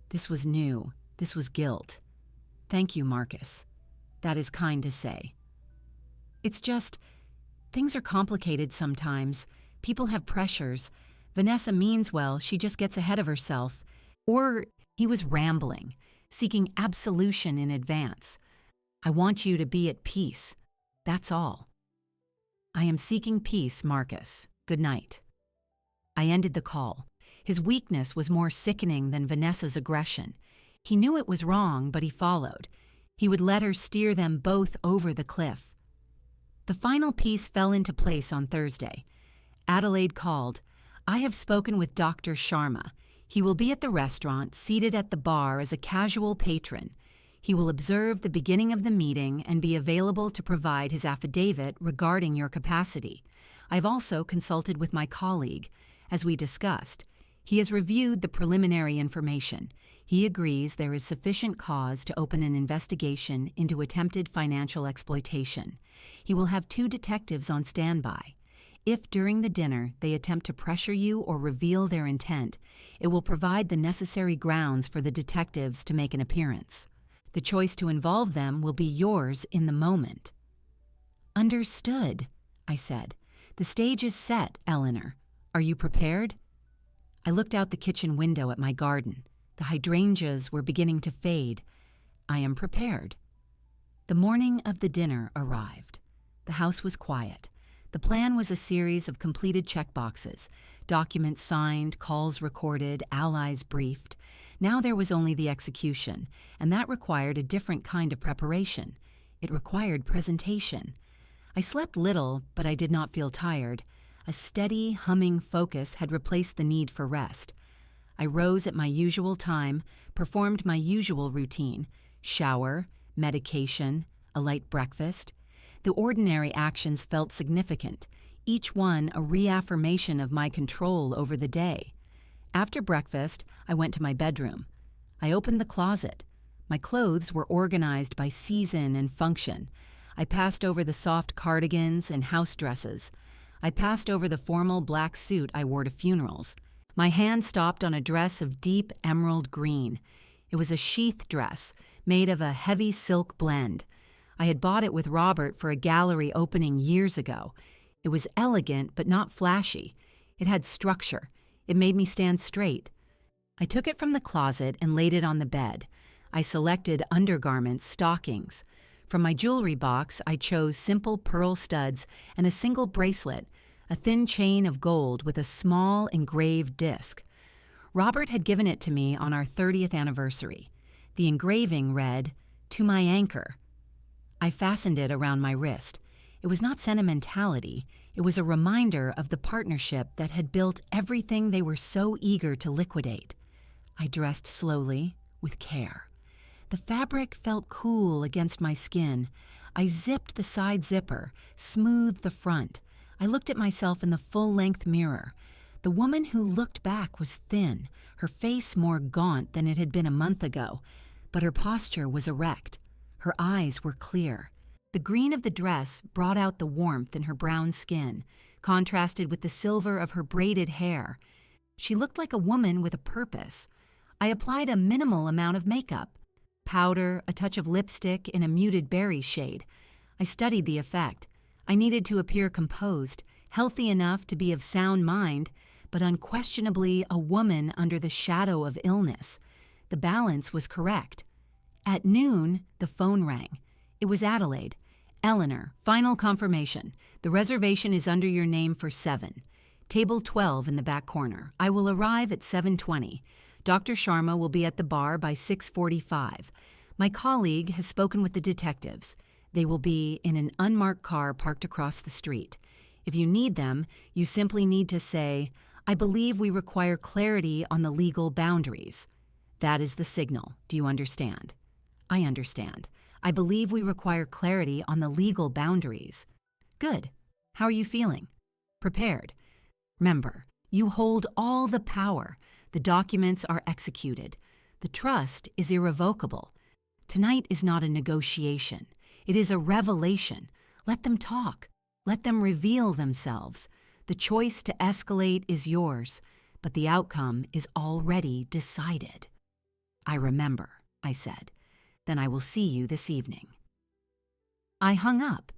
This was new. This was guilt. "Thank you, Marcus. That is kind to say. It's just, things are complicated sometimes. People have pressures. Vanessa means well, she just gets ahead of herself." Or he was rambling, seeking absolution in advance. "I want you to be at peace. That's all." "I am seeking peace, Marcus. Good night." I ended the call. His weakness was more sickening than Vanessa's aggression. He knew it was wrong, but he followed. He would let her steer them both over the cliff. The final piece fell into place on Thursday. Adelaide called. "I have spoken with Dr. Sharma. He will be at the restaurant, seated at the bar as a casual patron. He will observe the beginning of the meeting and be available to provide his affidavit regarding your capacity. I've also consulted with my colleague. As we discussed, he has reviewed the preliminary information. He agrees there is sufficient cause to open an investigation into attempted financial exploitation. He will have 2 detectives on standby. If during the dinner they attempt to pressure you or reveal their intent, it will provide the necessary grounds for the detectives to make an appearance. The choice to involve them will be yours in the moment." "Understood," I said. "The stage is set, Eleanor. Are you prepared?" I looked out the kitchen window at my garden. The hydrangeas were beginning to fade. "I am prepared." The morning of the dinner arrived. The house was quiet. The plan was a series of completed checkboxes, documents signed, calls recorded, allies briefed. Now there was only the execution, and that required a different kind of preparation. It required presentation. I slept little, but I did not feel tired. A steady, humming focus had replaced the need for rest. I rose at my usual time, performed my usual routine: shower, medication, a light breakfast. The ordinary actions felt significant, each one a reaffirmation of my control over the day. After breakfast, I went to my bedroom. I opened the closet. My clothes were organized by season and function. I passed over the soft cardigans and house dresses. I passed over the formal black suit I wore to funerals. My hand stopped on a dress of deep emerald green. It was a sheath dress made of a heavy silk blend. I had bought it with Robert for a gallery opening years ago. It was elegant but not flashy. It had structure. It made me stand straight. I took it from the closet and laid it on the bed. I selected undergarments, stockings. From my jewelry box, I chose simple pearl studs and a single bracelet, a thin chain of gold with a small engraved disc. Robert had given it to me on our 30th anniversary. The engraving read, "To my anchor." I fastened it around my wrist. It was not sentimentality. It was a reminder of the partnership that had built everything they were so eager to liquidate. I dressed slowly, with care. The fabric felt cool against my skin. I zipped the side zipper, smoothed the front. I looked at myself in the full-length mirror. The woman who looked back was thin, her face more gaunt than it had been a month ago, but her posture was erect. Her eyes were clear. The green of the dress brought out the warmth in her brown skin, contrasted with the silver of her braided hair. She looked like a woman with a purpose. I applied a minimal amount of makeup. Powder, a touch of lipstick in a muted berry shade. I studied the effect. I needed to appear composed, healthy enough to be of sound mind, but unquestionably a woman under the shadow of illness. The balance was correct. At noon, the phone rang. It was Adelaide. "Eleanor, final confirmation. The reservation is under your name for 7. Table 12 in the back corner. I will arrive at 7:20. Dr. Sharma will be at the bar by 6:45. My colleague has spoken with the detectives. They will be in an unmarked car parked across the street. If you need them, you simply need to say, 'I believe we require clarity on the legal boundaries.' That is the signal. Do you understand?" "I understand. I believe we require clarity on the legal boundaries." "Good. How are you feeling?" "Prepared. Remember, you hold all the power. The documents are executed. The trust is irrevocable. Tonight is not a negotiation. It is a revelation. Let them talk. Let them reveal themselves. The choice to escalate is yours, but the outcome is already decided." "I remember," I said. "Then I will see you this evening." I hung up.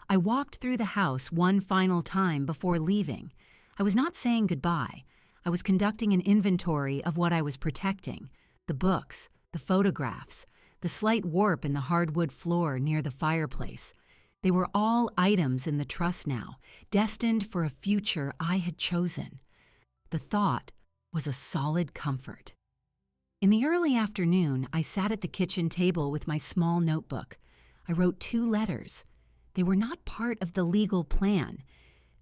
I walked through the house one final time before leaving. I was not saying goodbye. I was conducting an inventory of what I was protecting: the books, the photographs, the slight warp in the hardwood floor near the fireplace. They were all items in the trust now, destined for a future I had chosen. The thought was a solid comfort. In the early afternoon, I sat at the kitchen table with my small notebook. I wrote 2 letters. They were not part of the legal plan.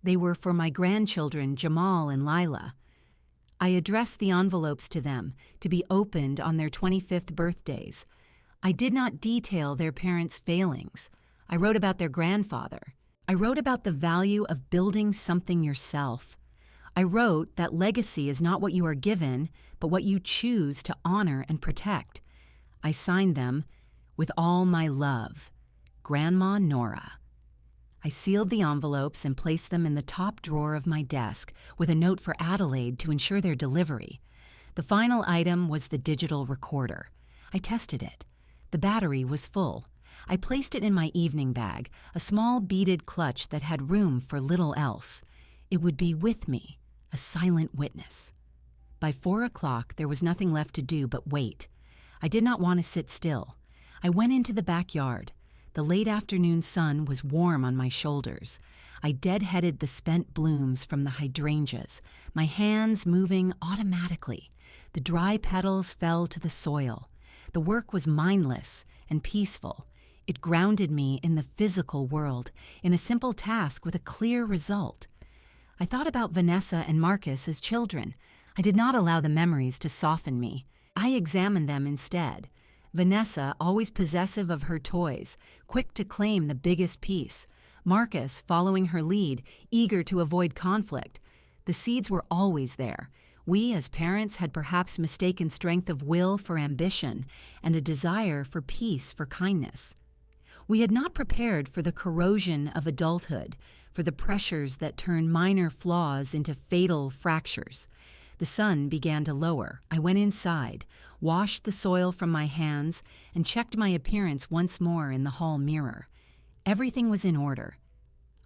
They were for my grandchildren, Jamal and Lila. I addressed the envelopes to them, to be opened on their 25th birthdays. I did not detail their parents' failings. I wrote about their grandfather. I wrote about the value of building something yourself. I wrote that legacy is not what you are given, but what you choose to honor and protect. I signed them, "With all my love, Grandma Nora." I sealed the envelopes and placed them in the top drawer of my desk with a note for Adelaide to ensure their delivery. The final item was the digital recorder. I tested it. The battery was full. I placed it in my evening bag, a small beaded clutch that had room for little else. It would be with me, a silent witness. By 4 o'clock, there was nothing left to do but wait. I did not want to sit still. I went into the backyard. The late afternoon sun was warm on my shoulders. I deadheaded the spent blooms from the hydrangeas, my hands moving automatically. The dry petals fell to the soil. The work was mindless and peaceful. It grounded me in the physical world, in a simple task with a clear result. I thought about Vanessa and Marcus as children. I did not allow the memories to soften me. I examined them instead. Vanessa, always possessive of her toys, quick to claim the biggest piece. Marcus, following her lead, eager to avoid conflict. The seeds were always there. We, as parents, had perhaps mistaken strength of will for ambition and a desire for peace for kindness. We had not prepared for the corrosion of adulthood, for the pressures that turn minor flaws into fatal fractures. The sun began to lower. I went inside, washed the soil from my hands, and checked my appearance once more in the hall mirror. Everything was in order.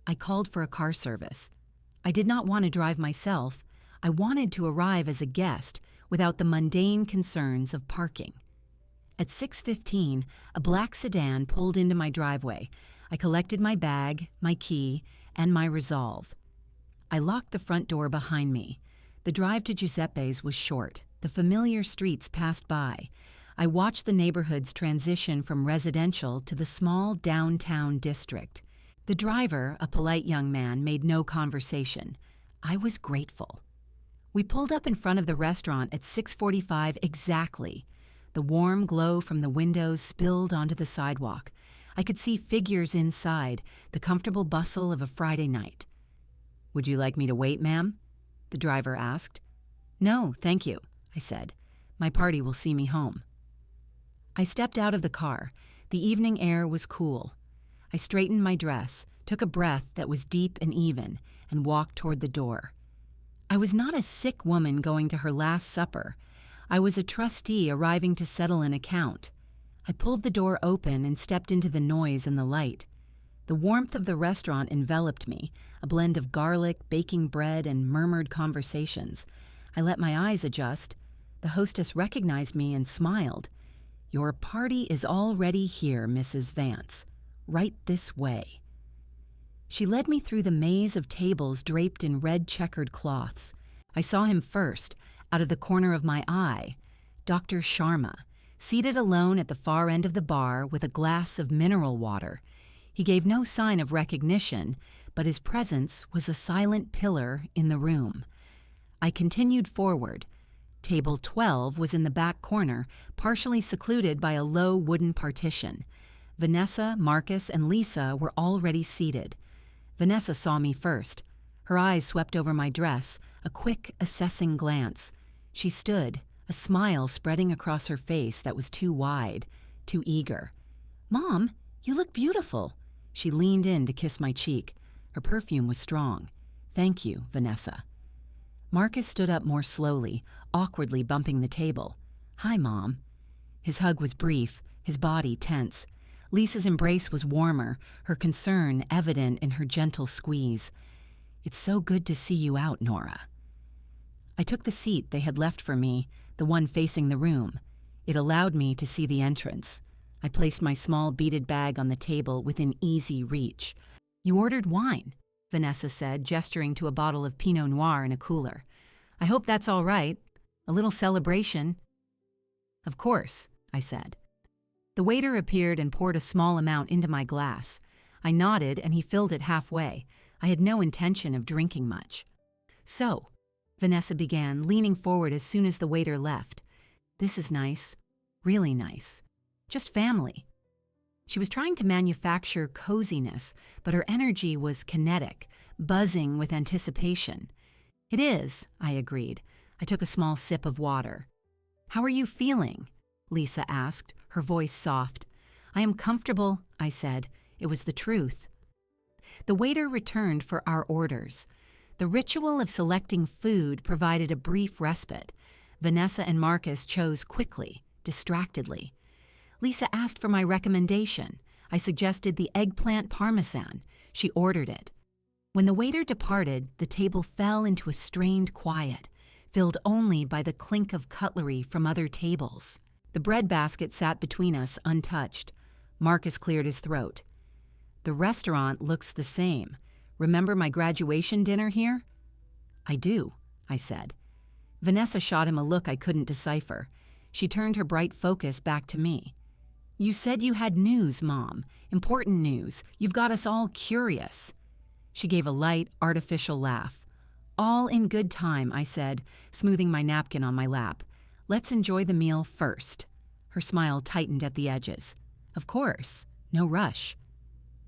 I called for a car service. I did not want to drive myself. I wanted to arrive as a guest without the mundane concerns of parking. At 6:15, a black sedan pulled into my driveway. I collected my bag, my key, and my resolve. I locked the front door behind me. The drive to Giuseppe's was short. The familiar streets passed by. I watched the neighborhood's transition from residential to the small downtown district. The driver, a polite young man, made no conversation. I was grateful. We pulled up in front of the restaurant at 6:45 exactly. The warm glow from the windows spilled onto the sidewalk. I could see figures inside, the comfortable bustle of a Friday night. "Would you like me to wait, ma'am?" the driver asked. "No, thank you," I said. "My party will see me home." I stepped out of the car. The evening air was cool. I straightened my dress, took a breath that was deep and even, and walked toward the door. I was not a sick woman going to her last supper. I was a trustee arriving to settle an account. I pulled the door open and stepped into the noise and the light. The warmth of the restaurant enveloped me, a blend of garlic, baking bread, and murmured conversations. I let my eyes adjust. The hostess recognized me and smiled. "Your party is already here, Mrs. Vance. Right this way." She led me through the maze of tables draped in red checkered cloths. I saw him first, out of the corner of my eye, Dr. Sharma, seated alone at the far end of the bar with a glass of mineral water. He gave no sign of recognition, but his presence was a silent pillar in the room. I continued forward. Table 12 was in the back corner, partially secluded by a low wooden partition. Vanessa, Marcus, and Lisa were already seated. Vanessa saw me first. Her eyes swept over my dress, a quick, assessing glance. She stood, a smile spreading across her face that was too wide, too eager. "Mom, you look beautiful." She leaned in to kiss my cheek. Her perfume was strong. "Thank you, Vanessa." Marcus stood up more slowly, awkwardly bumping the table. "Hi, Mom." His hug was brief, his body tense. Lisa's embrace was warmer, her concern evident in her gentle squeeze. "It's so good to see you out, Nora." I took the seat they had left for me, the one facing the room. It allowed me to see the entrance. I placed my small beaded bag on the table within easy reach. "You ordered wine," Vanessa said, gesturing to a bottle of Pinot Noir in a cooler. "I hope that's all right. A little celebration." "Of course," I said. The waiter appeared and poured a small amount into my glass. I nodded and he filled it halfway. I had no intention of drinking much. "So," Vanessa began, leaning forward as soon as the waiter left. "This is nice. Really nice. Just family." She was trying to manufacture coziness, but her energy was kinetic, buzzing with anticipation. "It is," I agreed. I took a small sip of water. "How are you feeling?" Lisa asked, her voice soft. "I am comfortable," I said. It was the truth. The waiter returned for our orders. The ritual of selecting food provided a brief respite. Vanessa and Marcus chose quickly, distractedly. Lisa asked for my recommendation. I suggested the eggplant parmesan. She ordered it. When the waiter departed, the table fell into a strained quiet, filled only by the clink of cutlery from other tables. The breadbasket sat between us, untouched. Marcus cleared his throat. "The restaurant looks the same. Remember my graduation dinner here?" "I do," I said. Vanessa shot him a look I couldn't decipher. She turned her bright focus back to me. "You said you had news, Mom. Important news. You've got us all curious." She gave a light, artificial laugh. "All in good time," I said, smoothing my napkin on my lap. "Let's enjoy the meal first." Her smile tightened at the edges. "Of course. No rush."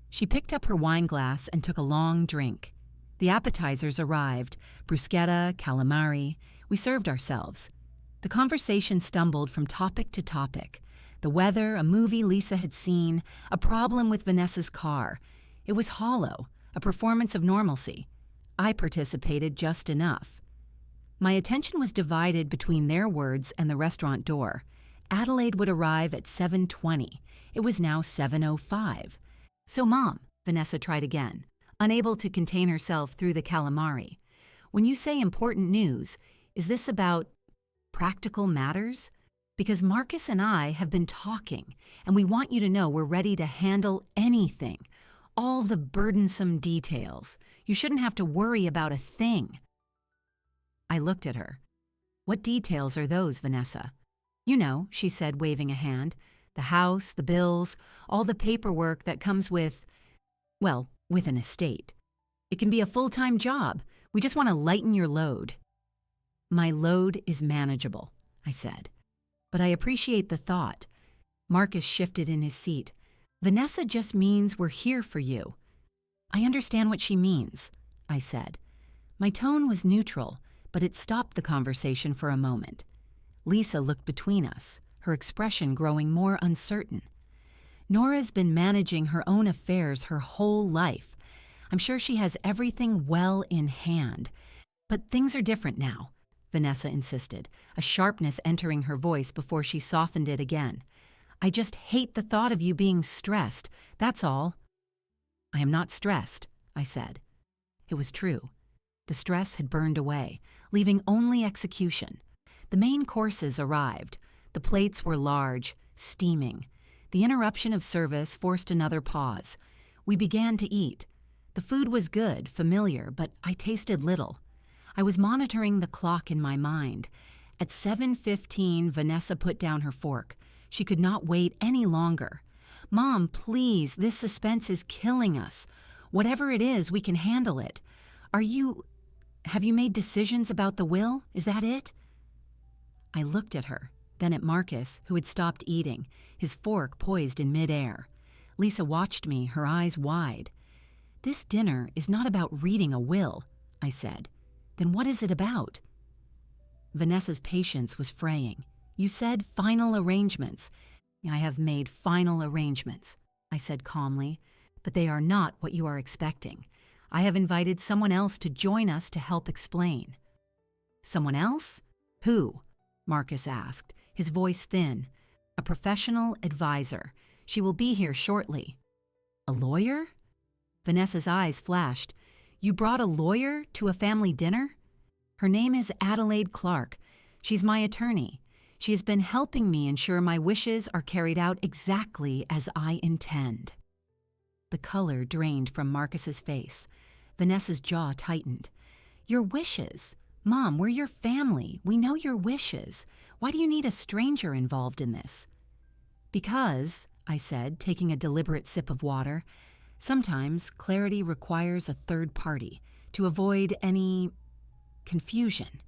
She picked up her wine glass and took a long drink. The appetizers arrived, bruschetta, calamari. We served ourselves. The conversation stumbled from topic to topic. The weather, a movie Lisa had seen, a problem with Vanessa's car. It was hollow, a performance of normalcy. I participated just enough. My attention was divided between their words and the restaurant door. Adelaide would arrive at 7:20. It was now 7:05. "So, Mom," Vanessa tried again, unable to contain herself through the calamari. "When you say important news, is this about practical matters? Because Marcus and I have been talking, and we want you to know we're ready to handle anything. All the burdensome details. You shouldn't have to worry about a thing." I looked at her. "What details are those, Vanessa?" "You know," she said, waving a hand. "The house, the bills, all the paperwork that comes with, well, with an estate. It can be a full-time job. We just want to lighten your load." "My load is manageable," I said. "But I appreciate the thought." Marcus shifted in his seat. "Vanessa just means we're here for you." "I understand what she means," I said. My tone was neutral, but it stopped the conversation for a moment. Lisa looked between us, her expression growing more uncertain. "Nora's been managing her own affairs her whole life. I'm sure she has everything well in hand. But things are different now," Vanessa insisted, a sharpness entering her voice before she softened it again. "I just hate the thought of you being stressed, that's all." "I am not stressed," I said. It was true. The stress had burned away, leaving only execution. The main courses arrived. The plates were large, steaming. The interruption of service forced another pause. We began to eat. The food was good, familiar, but I tasted little. I was monitoring the clock in my mind. At 7:15, Vanessa put down her fork. She could not wait any longer. "Mom, please, this suspense is killing us. Whatever it is, we can handle it. Have you made decisions about the will? Is that it?" I looked at her, then at Marcus, who had stopped eating, his fork poised in midair. Lisa watched me, her eyes wide. "This dinner is not about reading a will," I said. "Then what is it about?" Vanessa's patience was fraying. "You said final arrangements." "I have made final arrangements," I said calmly, "but they are not what you are expecting. I have invited someone else to join us to help explain." "Someone else? Who?" Marcus asked, his voice thin. "A professional advisor. She will be here shortly." "A lawyer?" Vanessa's eyes flashed. "You brought a lawyer to a family dinner?" "Her name is Adelaide Clark. She's my attorney. She has been helping me ensure my wishes are carried out exactly as I intend." The color drained from Marcus's face. Vanessa's jaw tightened. "Your wishes? Mom, we're your family. We know your wishes. Why do you need a stranger involved in this?" "Because," I said, taking a deliberate sip of water, "sometimes clarity requires a third party to avoid any confusion."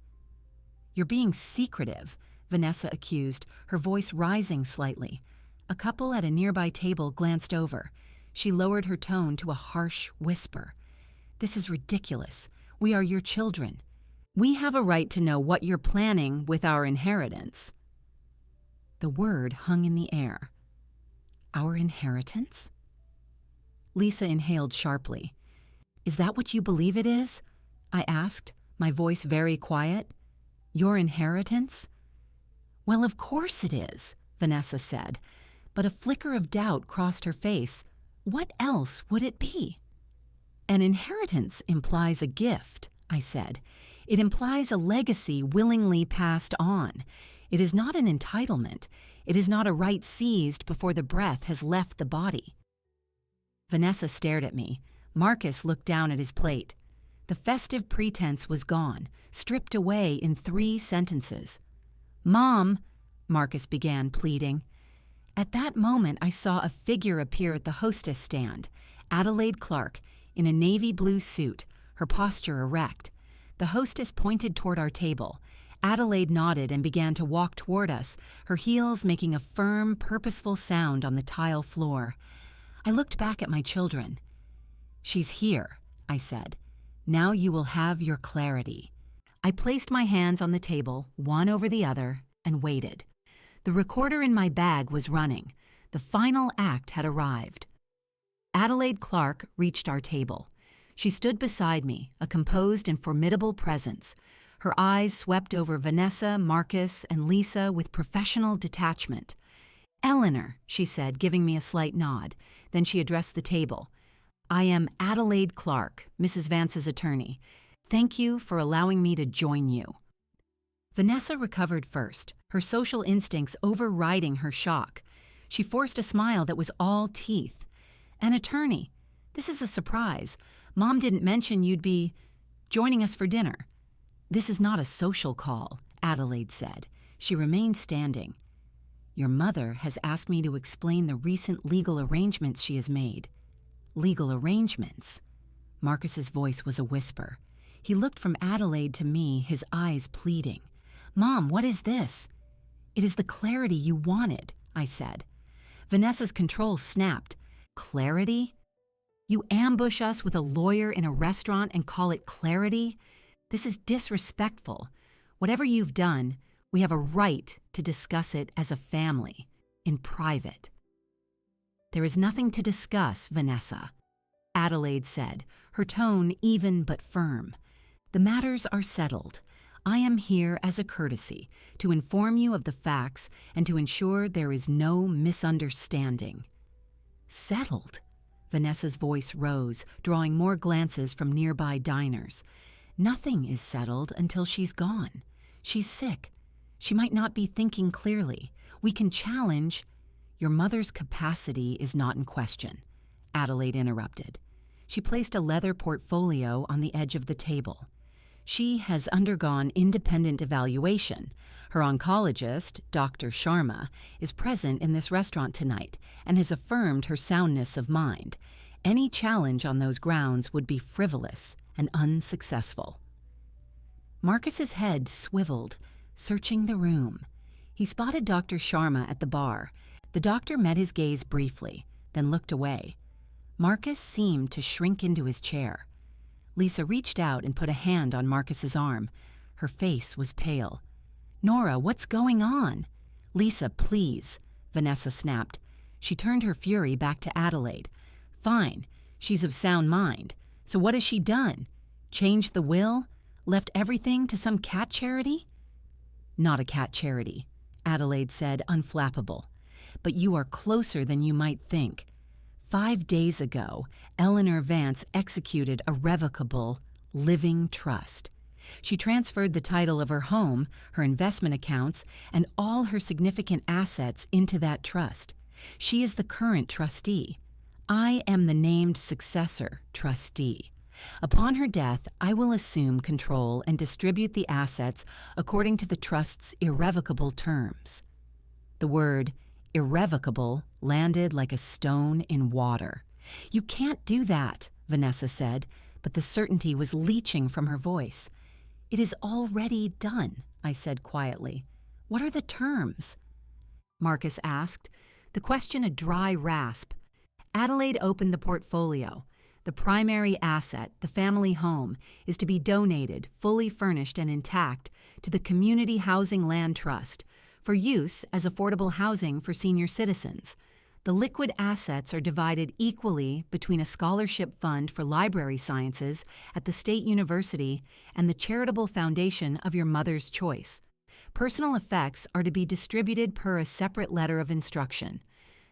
"You're being secretive," Vanessa accused, her voice rising slightly. A couple at a nearby table glanced over. She lowered her tone to a harsh whisper. "This is ridiculous. We are your children. We have a right to know what you're planning with our inheritance." The word hung in the air. Our inheritance? Lisa inhaled sharply. "Is that what you believe it is?" I asked, my voice very quiet. "Your inheritance?" "Well, of course it is," Vanessa said, but a flicker of doubt crossed her face. "What else would it be?" "An inheritance implies a gift," I said. "It implies a legacy willingly passed on. It is not an entitlement. It is not a right seized before the breath has left the body." Vanessa stared at me. Marcus looked down at his plate. The festive pretense was gone, stripped away in 3 sentences. "Mom," Marcus began, pleading. At that moment, I saw a figure appear at the hostess stand, Adelaide Clark, in a navy blue suit, her posture erect. The hostess pointed toward our table. Adelaide nodded and began to walk toward us, her heels making a firm, purposeful sound on the tile floor. I looked back at my children. "She's here," I said. "Now you will have your clarity." I placed my hands on the table, one over the other, and waited. The recorder in my bag was running. The final act had arrived. Adelaide Clark reached our table. She stood beside me, a composed and formidable presence. Her eyes swept over Vanessa, Marcus, and Lisa with professional detachment. "Eleanor," she said, giving me a slight nod. Then she addressed the table. "I am Adelaide Clark, Mrs. Vance's attorney. Thank you for allowing me to join you." Vanessa recovered first, her social instincts overriding her shock. She forced a smile that was all teeth. "An attorney? This is a surprise. Mom didn't mention you'd be joining us for dinner." "This is not a social call," Adelaide said. She remained standing. "Your mother has asked me to explain the recent legal arrangements she has made." "Legal arrangements?" Marcus's voice was a whisper. He looked from Adelaide to me, his eyes pleading. "Mom, what is this?" "It is the clarity you wanted," I said. Vanessa's control snapped. "Clarity? You ambush us with a lawyer in a restaurant and call it clarity? This is disrespectful. Whatever you've done, we have a right to discuss it as a family, in private." "There is nothing to discuss, Vanessa," Adelaide said, her tone even but firm. "The matters are settled. I am here as a courtesy to inform you of the facts and to ensure there is no misunderstanding." "Settled?" Vanessa's voice rose, drawing more glances from nearby diners. "Nothing is settled until she's gone. She's sick. She might not be thinking clearly. We can challenge. Your mother's capacity is not in question, Adelaide interrupted. She placed a leather portfolio on the edge of the table. She has undergone independent evaluation. Her oncologist, Dr. Sharma, is present in this restaurant tonight and has affirmed her soundness of mind. Any challenge on those grounds would be frivolous and unsuccessful. Marcus's head swiveled, searching the room. He spotted Dr. Sharma at the bar. The doctor met his gaze briefly, then looked away. Marcus seemed to shrink into his chair. Lisa reached out and put a hand on Marcus's arm. Her face was pale. "Nora, what's going on?" "Lisa, please," Vanessa snapped. She turned her fury back to Adelaide. "Fine, she's of sound mind. So what has she done? Changed the will? Left everything to some cat charity?" "Not a cat charity," Adelaide said, unflappable. "But you are closer than you might think. 5 days ago, Eleanor Vance executed a revocable, living trust. She transferred the title of her home, her investment accounts, and all her significant assets into that trust. She is the current trustee. I am the named successor trustee. Upon her death, I will assume control and distribute the assets according to the trust's irrevocable terms." The word irrevocable landed like a stone in water. "You can't do that," Vanessa said, but the certainty was leaching from her voice. "It is already done," I said quietly. "What are the terms?" Marcus asked, the question a dry rasp. Adelaide opened the portfolio. The primary asset, the family home, is to be donated, fully furnished and intact, to the Community Housing Land Trust for use as affordable housing for senior citizens. The liquid assets are divided equally between a scholarship fund for library sciences at the State University and the charitable foundation of your mother's choice. Personal effects are to be distributed per a separate letter of instruction.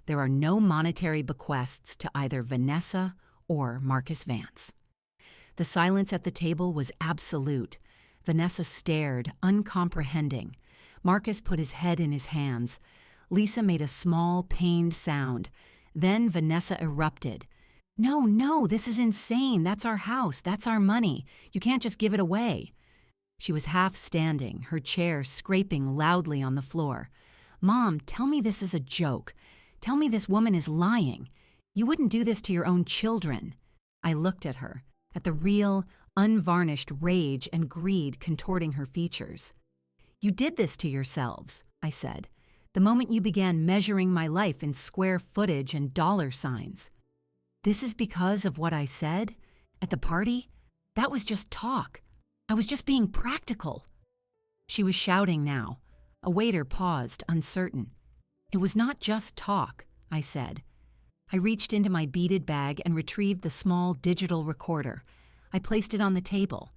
There are no monetary bequests to either Vanessa or Marcus Vance. The silence at the table was absolute. Vanessa stared, uncomprehending. Marcus put his head in his hands. Lisa made a small, pained sound. Then Vanessa erupted. No, this is insane. That's our house. That's our money. You can't just give it away." She was half standing, her chair scraping loudly on the floor. "Mom, tell me this is a joke. Tell me this woman is lying. You wouldn't do this to your own children." I looked at her, at the real, unvarnished rage and greed contorting her features. "You did this to yourselves," I said, "the moment you began measuring my life in square footage and dollar signs." "This is because of what I said? At the party? That was just talk. I was just being practical." She was shouting now. A waiter paused, uncertain. "It was not just talk," I said. I reached into my beaded bag and retrieved the small digital recorder. I placed it on the table.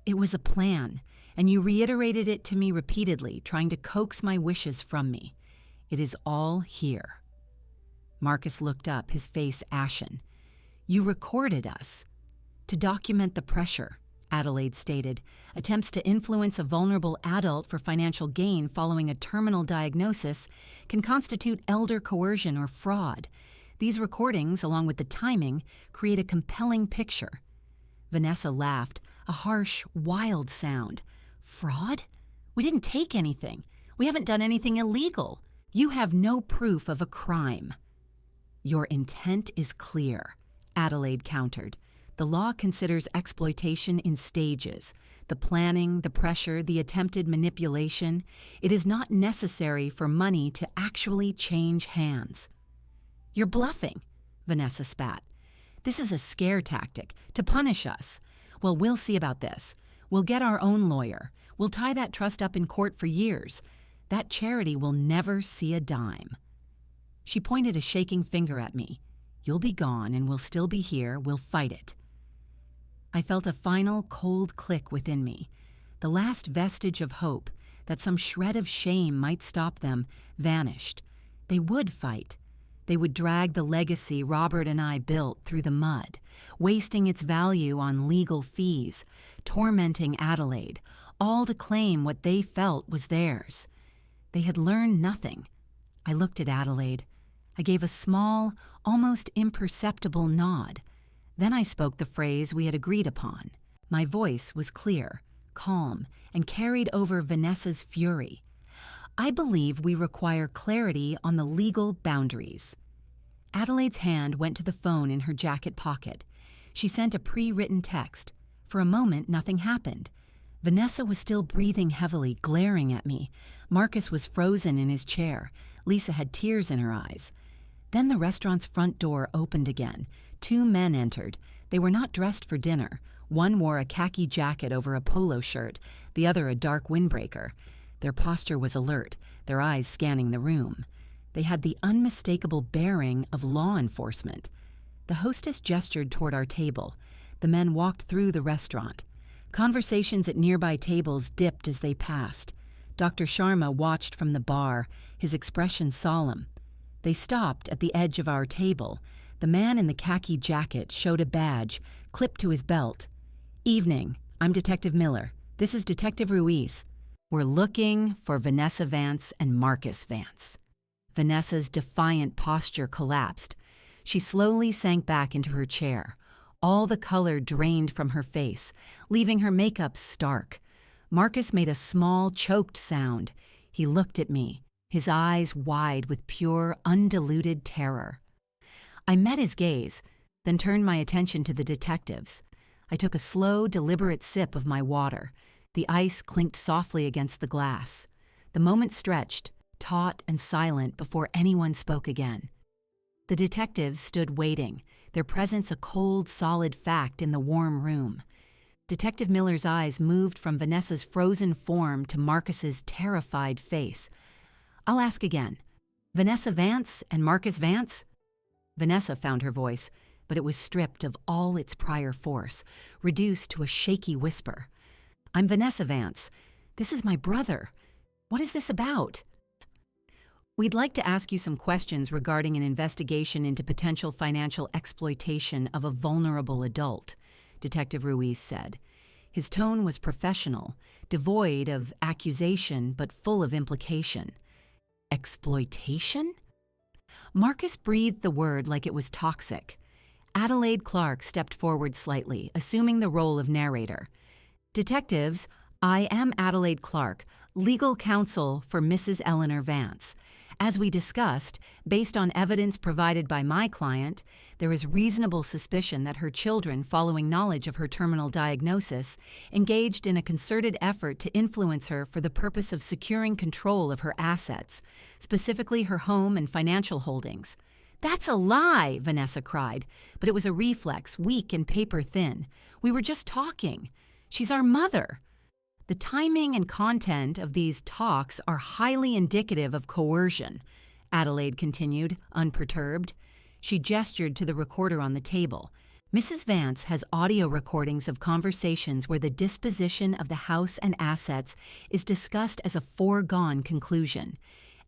"It was a plan, and you reiterated it to me repeatedly, trying to coax my wishes from me. It is all here." Marcus looked up, his face ashen. "You recorded us." "To document the pressure," Adelaide stated. "Attempts to influence a vulnerable adult for financial gain following a terminal diagnosis can constitute elder coercion or fraud. These recordings, along with the timing, create a compelling picture." Vanessa laughed, a harsh, wild sound. "Fraud? We didn't take anything. We haven't done anything illegal. You have no proof of a crime." "Your intent is clear," Adelaide countered. "The law considers exploitation in stages. The planning, the pressure, the attempted manipulation. It is not necessary for money to actually change hands." "You're bluffing," Vanessa spat. "This is a scare tactic, to punish us. Well, we'll see about this. We'll get our own lawyer. We'll tie that trust up in court for years. That charity will never see a dime." She pointed a shaking finger at me. "You'll be gone and we'll still be here. We'll fight it." I felt a final cold click within me. The last vestige of hope, that some shred of shame might stop them, vanished. They would fight. They would drag the legacy Robert and I built through the mud, wasting its value on legal fees, tormenting Adelaide, all to claim what they felt was theirs. They had learned nothing. I looked at Adelaide. I gave a small, almost imperceptible nod. Then I spoke the phrase we had agreed upon. My voice was clear, calm, and carried over Vanessa's fury. I believe we require clarity on the legal boundaries. Adelaide's hand went to the phone in her jacket pocket. She sent a pre-written text. For a moment, nothing happened. Vanessa was still breathing heavily, glaring at me. Marcus was frozen in his chair. Lisa had tears in her eyes. Then the restaurant's front door opened again. 2 men entered. They were not dressed for dinner. One wore a khaki jacket over a polo shirt, the other a dark windbreaker. Their posture was alert, their eyes scanning the room. They had the unmistakable bearing of law enforcement. The hostess gestured toward our table. The men walked through the restaurant. Conversations at nearby tables dipped as they passed. Dr. Sharma watched from the bar, his expression solemn. They stopped at the edge of our table. The man in the khaki jacket showed a badge, clipped to his belt. "Evening. I'm Detective Miller. This is Detective Ruiz. We're looking for Vanessa Vance and Marcus Vance." Vanessa's defiant posture collapsed. She slowly sank back into her chair. All the color drained from her face, leaving her makeup stark. Marcus made a small, choked sound. He looked at me, his eyes wide with pure, undiluted terror. I met his gaze, then turned my attention to the detectives. I took a slow, deliberate sip of my water. The ice clinked softly against the glass. The moment stretched, taut and silent before anyone spoke again. The detectives stood waiting, their presence a cold, solid fact in the warm room. Detective Miller's eyes moved from Vanessa's frozen form to Marcus's terrified face. "I'll ask again. Vanessa Vance and Marcus Vance?" Vanessa found her voice, but it was stripped of all its prior force, reduced to a shaky whisper. "I'm Vanessa Vance. This is my brother. What is this about?" "We'd like to ask you some questions regarding an investigation into potential financial exploitation of a vulnerable adult," Detective Ruiz said. His tone was professional, devoid of accusation but full of implication. "Exploitation?" Marcus breathed the word like it was toxic. Adelaide Clark stepped forward slightly, assuming the role of narrator. "Detectives, I am Adelaide Clark, legal counsel for Mrs. Eleanor Vance. As we discussed, based on evidence provided by my client, there is reasonable suspicion that her children, following knowledge of her terminal diagnosis, engaged in a concerted effort to influence her for the purpose of securing control of her assets, specifically her home and financial holdings." "That's a lie!" Vanessa cried, but it was a reflex, weak and paper-thin. "We were just talking. She's our mother." "The timing and content of these talks are highly indicative of coercion," Adelaide continued, unperturbed. She gestured to the recorder on the table. "Mrs. Vance has audio recordings of conversations where the disposition of the house and assets is discussed as a foregone conclusion,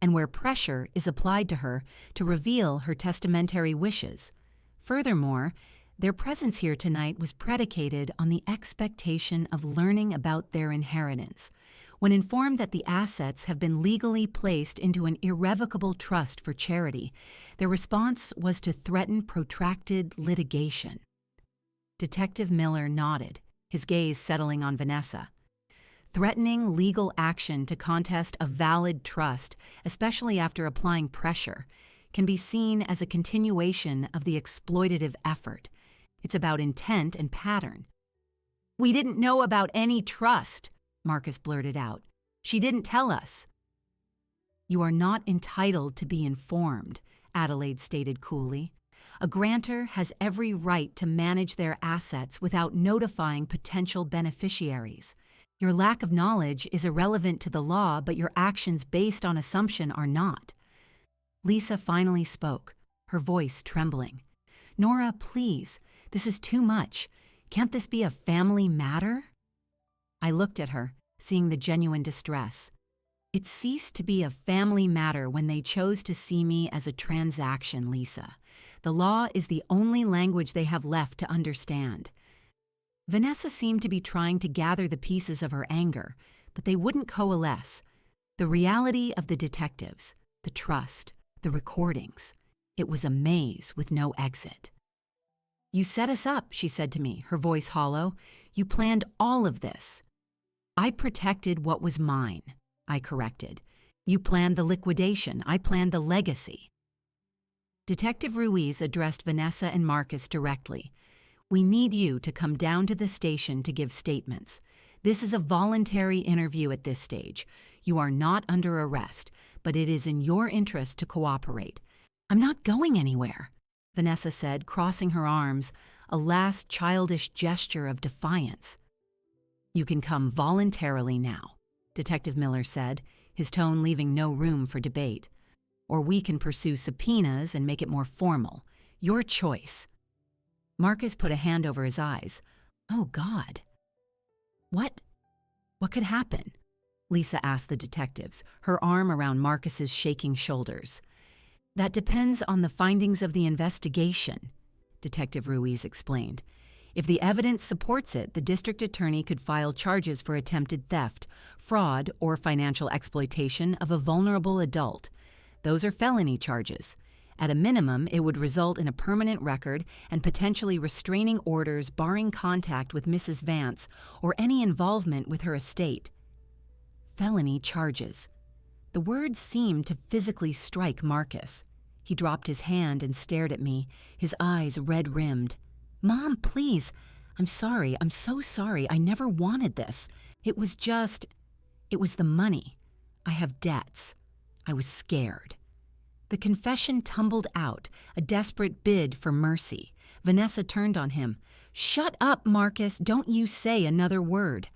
and where pressure is applied to her to reveal her testamentary wishes. Furthermore, their presence here tonight was predicated on the expectation of learning about their inheritance. When informed that the assets have been legally placed into an irrevocable trust for charity, their response was to threaten protracted litigation." Detective Miller nodded, his gaze settling on Vanessa. "Threatening legal action to contest a valid trust, especially after applying pressure, can be seen as a continuation of the exploitative effort. It's about intent and pattern." "We didn't know about any trust," Marcus blurted out. "She didn't tell us." "You are not entitled to be informed," Adelaide stated coolly. "A grantor has every right to manage their assets without notifying potential beneficiaries. Your lack of knowledge is irrelevant to the law, but your actions based on assumption are not." Lisa finally spoke, her voice trembling. "Nora, please. This is too much. Can't this be a family matter?" I looked at her, seeing the genuine distress. "It ceased to be a family matter when they chose to see me as a transaction, Lisa. The law is the only language they have left to understand." Vanessa seemed to be trying to gather the pieces of her anger, but they wouldn't coalesce. The reality of the detectives, the trust, the recordings. It was a maze with no exit. "You set us up," she said to me, her voice hollow. "You planned all of this." "I protected what was mine," I corrected. "You planned the liquidation. I planned the legacy." Detective Ruiz addressed Vanessa and Marcus directly. "We need you to come down to the station to give statements. This is a voluntary interview at this stage. You are not under arrest, but it is in your interest to cooperate." "I'm not going anywhere," Vanessa said, crossing her arms, a last childish gesture of defiance. "You can come voluntarily now," Detective Miller said, his tone leaving no room for debate. "Or we can pursue subpoenas and make it more formal. Your choice." Marcus put a hand over his eyes. "Oh, God. What could happen?" Lisa asked the detectives, her arm around Marcus's shaking shoulders. "That depends on the findings of the investigation," Detective Ruiz explained. "If the evidence supports it, the district attorney could file charges for attempted theft, fraud, or financial exploitation of a vulnerable adult. Those are felony charges. At a minimum, it would result in a permanent record and potentially restraining orders barring contact with Mrs. Vance or any involvement with her estate." Felony charges. The words seemed to physically strike Marcus. He dropped his hand and stared at me, his eyes red-rimmed. "Mom, please. I'm sorry. I'm so sorry. I never wanted this. It was the money. I have debts. I was scared." The confession tumbled out, a desperate bid for mercy. Vanessa turned on him. "Shut up, Marcus. Don't you say another word."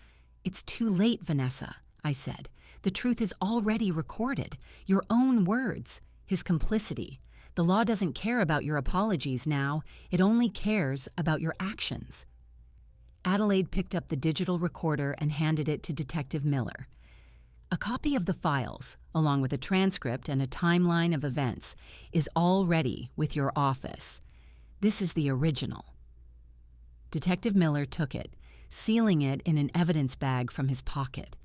"It's too late, Vanessa," I said. "The truth is already recorded. Your own words. His complicity. The law doesn't care about your apologies now. It only cares about your actions." Adelaide picked up the digital recorder and handed it to Detective Miller. "A copy of the files, along with a transcript and a timeline of events, is already with your office. This is the original." Detective Miller took it, sealing it in an evidence bag from his pocket.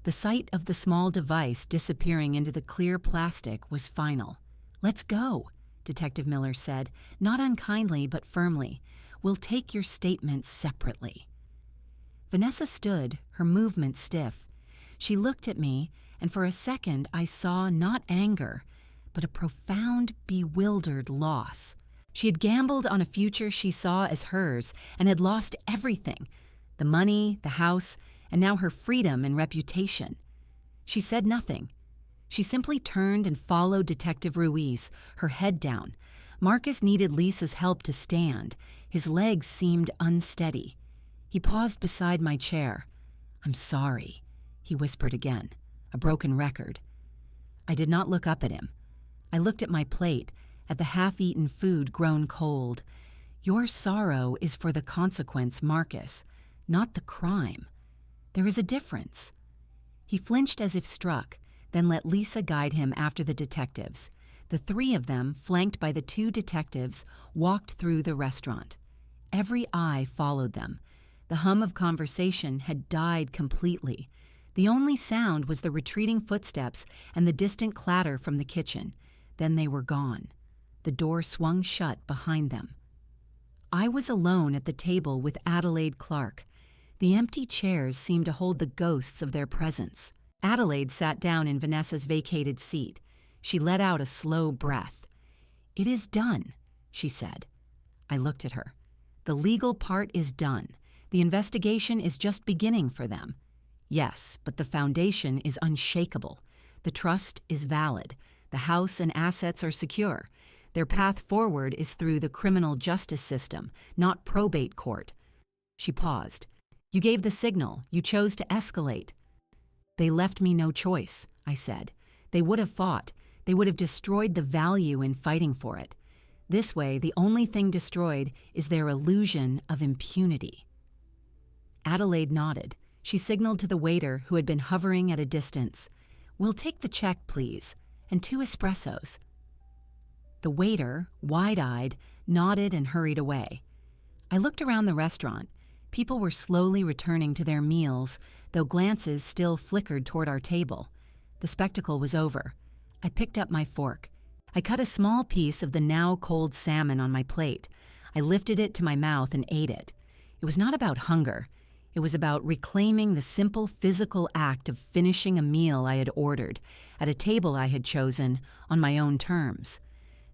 The sight of the small device disappearing into the clear plastic was final. "Let's go," Detective Miller said, not unkindly but firmly. "We'll take your statements separately." Vanessa stood, her movement stiff. She looked at me, and for a second I saw not anger, but a profound, bewildered loss. She had gambled on a future she saw as hers and had lost everything: the money, the house, and now her freedom and reputation. She said nothing. She simply turned and followed Detective Ruiz, her head down. Marcus needed Lisa's help to stand. His legs seemed unsteady. He paused beside my chair. "I'm sorry," he whispered again, a broken record. I did not look up at him. I looked at my plate, at the half-eaten food grown cold. "Your sorrow is for the consequence, Marcus, not the crime. There is a difference." He flinched as if struck, then let Lisa guide him after the detectives. The three of them, flanked by the two detectives, walked through the restaurant. Every eye followed them. The hum of conversation had died completely. The only sound was the retreating footsteps and the distant clatter from the kitchen. Then they were gone. The door swung shut behind them. I was alone at the table with Adelaide Clark. The empty chairs seemed to hold the ghosts of their presence. Adelaide sat down in Vanessa's vacated seat. She let out a slow breath. "It is done," she said. I looked at her. "The legal part is done. The investigation is just beginning for them." "Yes, but the foundation is unshakable. The trust is valid. The house and assets are secure. Their path forward is through the criminal justice system, not probate court." She paused. "You gave the signal. You chose to escalate." "They left me no choice," I said. "They would have fought. They would have destroyed the value in fighting for it. This way, the only thing destroyed is their illusion of impunity." Adelaide nodded. She signaled to the waiter, who had been hovering at a distance. "We'll take the check, please, and 2 espressos." The waiter, wide-eyed, nodded and hurried away. I looked around the restaurant. People were slowly returning to their meals, though glances still flickered toward our table. The spectacle was over. I picked up my fork. I cut a small piece of the now cold salmon on my plate. I lifted it to my mouth and ate it. It was not about hunger. It was about reclaiming the simple physical act of finishing a meal I had ordered, at a table I had chosen, on my own terms.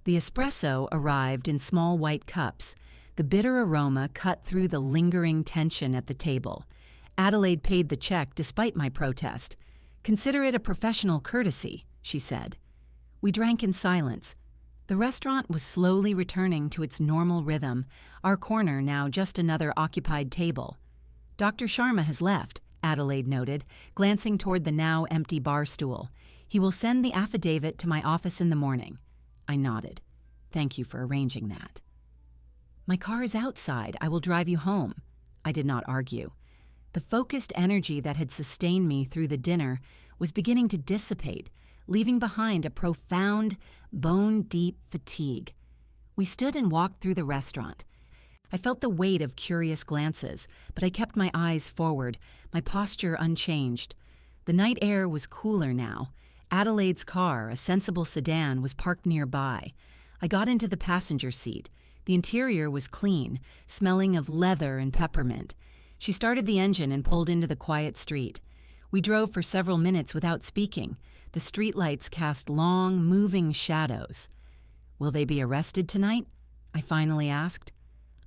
The espresso arrived in small white cups. The bitter aroma cut through the lingering tension at the table. Adelaide paid the check despite my protest. "Consider it a professional courtesy," she said. We drank in silence. The restaurant was slowly returning to its normal rhythm, our corner now just another occupied table. "Dr. Sharma has left," Adelaide noted, glancing toward the now empty bar stool. "He will send the affidavit to my office in the morning." I nodded. "Thank you for arranging that." "My car is outside. I will drive you home." I did not argue. The focused energy that had sustained me through the dinner was beginning to dissipate, leaving behind a profound, bone-deep fatigue. We stood and walked through the restaurant. I felt the weight of curious glances, but I kept my eyes forward, my posture unchanged. The night air was cooler now. Adelaide's car, a sensible sedan, was parked nearby. I got into the passenger seat. The interior was clean, smelling of leather and peppermint. She started the engine and pulled into the quiet street. We drove for several minutes without speaking. The streetlights cast long, moving shadows. "Will they be arrested tonight?" I finally asked.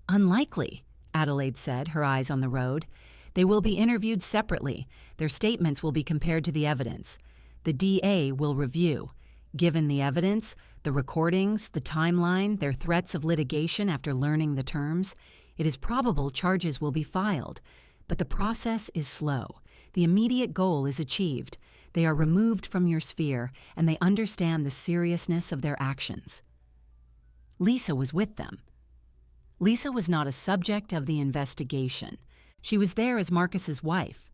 "Unlikely," Adelaide said, her eyes on the road. "They will be interviewed separately. Their statements will be compared to the evidence. The DA will review. Given the evidence, the recordings, the timeline, their threats of litigation after learning the terms, it is probable charges will be filed. But the process is slow. The immediate goal is achieved. They are removed from your sphere, and they understand the seriousness of their actions." Lisa was with them. Lisa was not a subject of the investigation. She was there as Marcus's wife.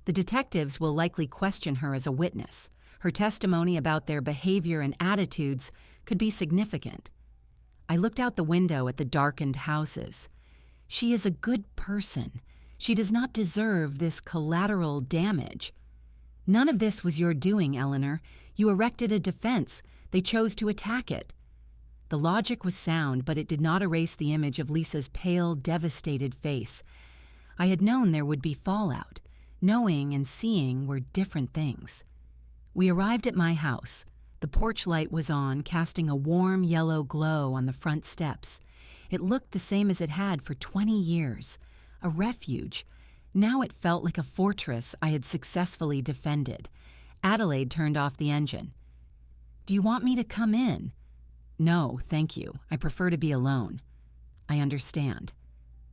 The detectives will likely question her as a witness. Her testimony about their behavior and attitudes could be significant. I looked out the window at the darkened houses. She is a good person. She does not deserve this collateral damage. None of this was your doing, Eleanor. You erected a defense. They chose to attack it. The logic was sound, but it did not erase the image of Lisa's pale, devastated face. I had known there would be fallout. Knowing and seeing were different things. We arrived at my house. The porch light was on, casting a warm yellow glow on the front steps. It looked the same as it had for 20 years. A refuge. Now it felt like a fortress I had successfully defended. Adelaide turned off the engine. "Do you want me to come in?" "No, thank you. I prefer to be alone." "I understand."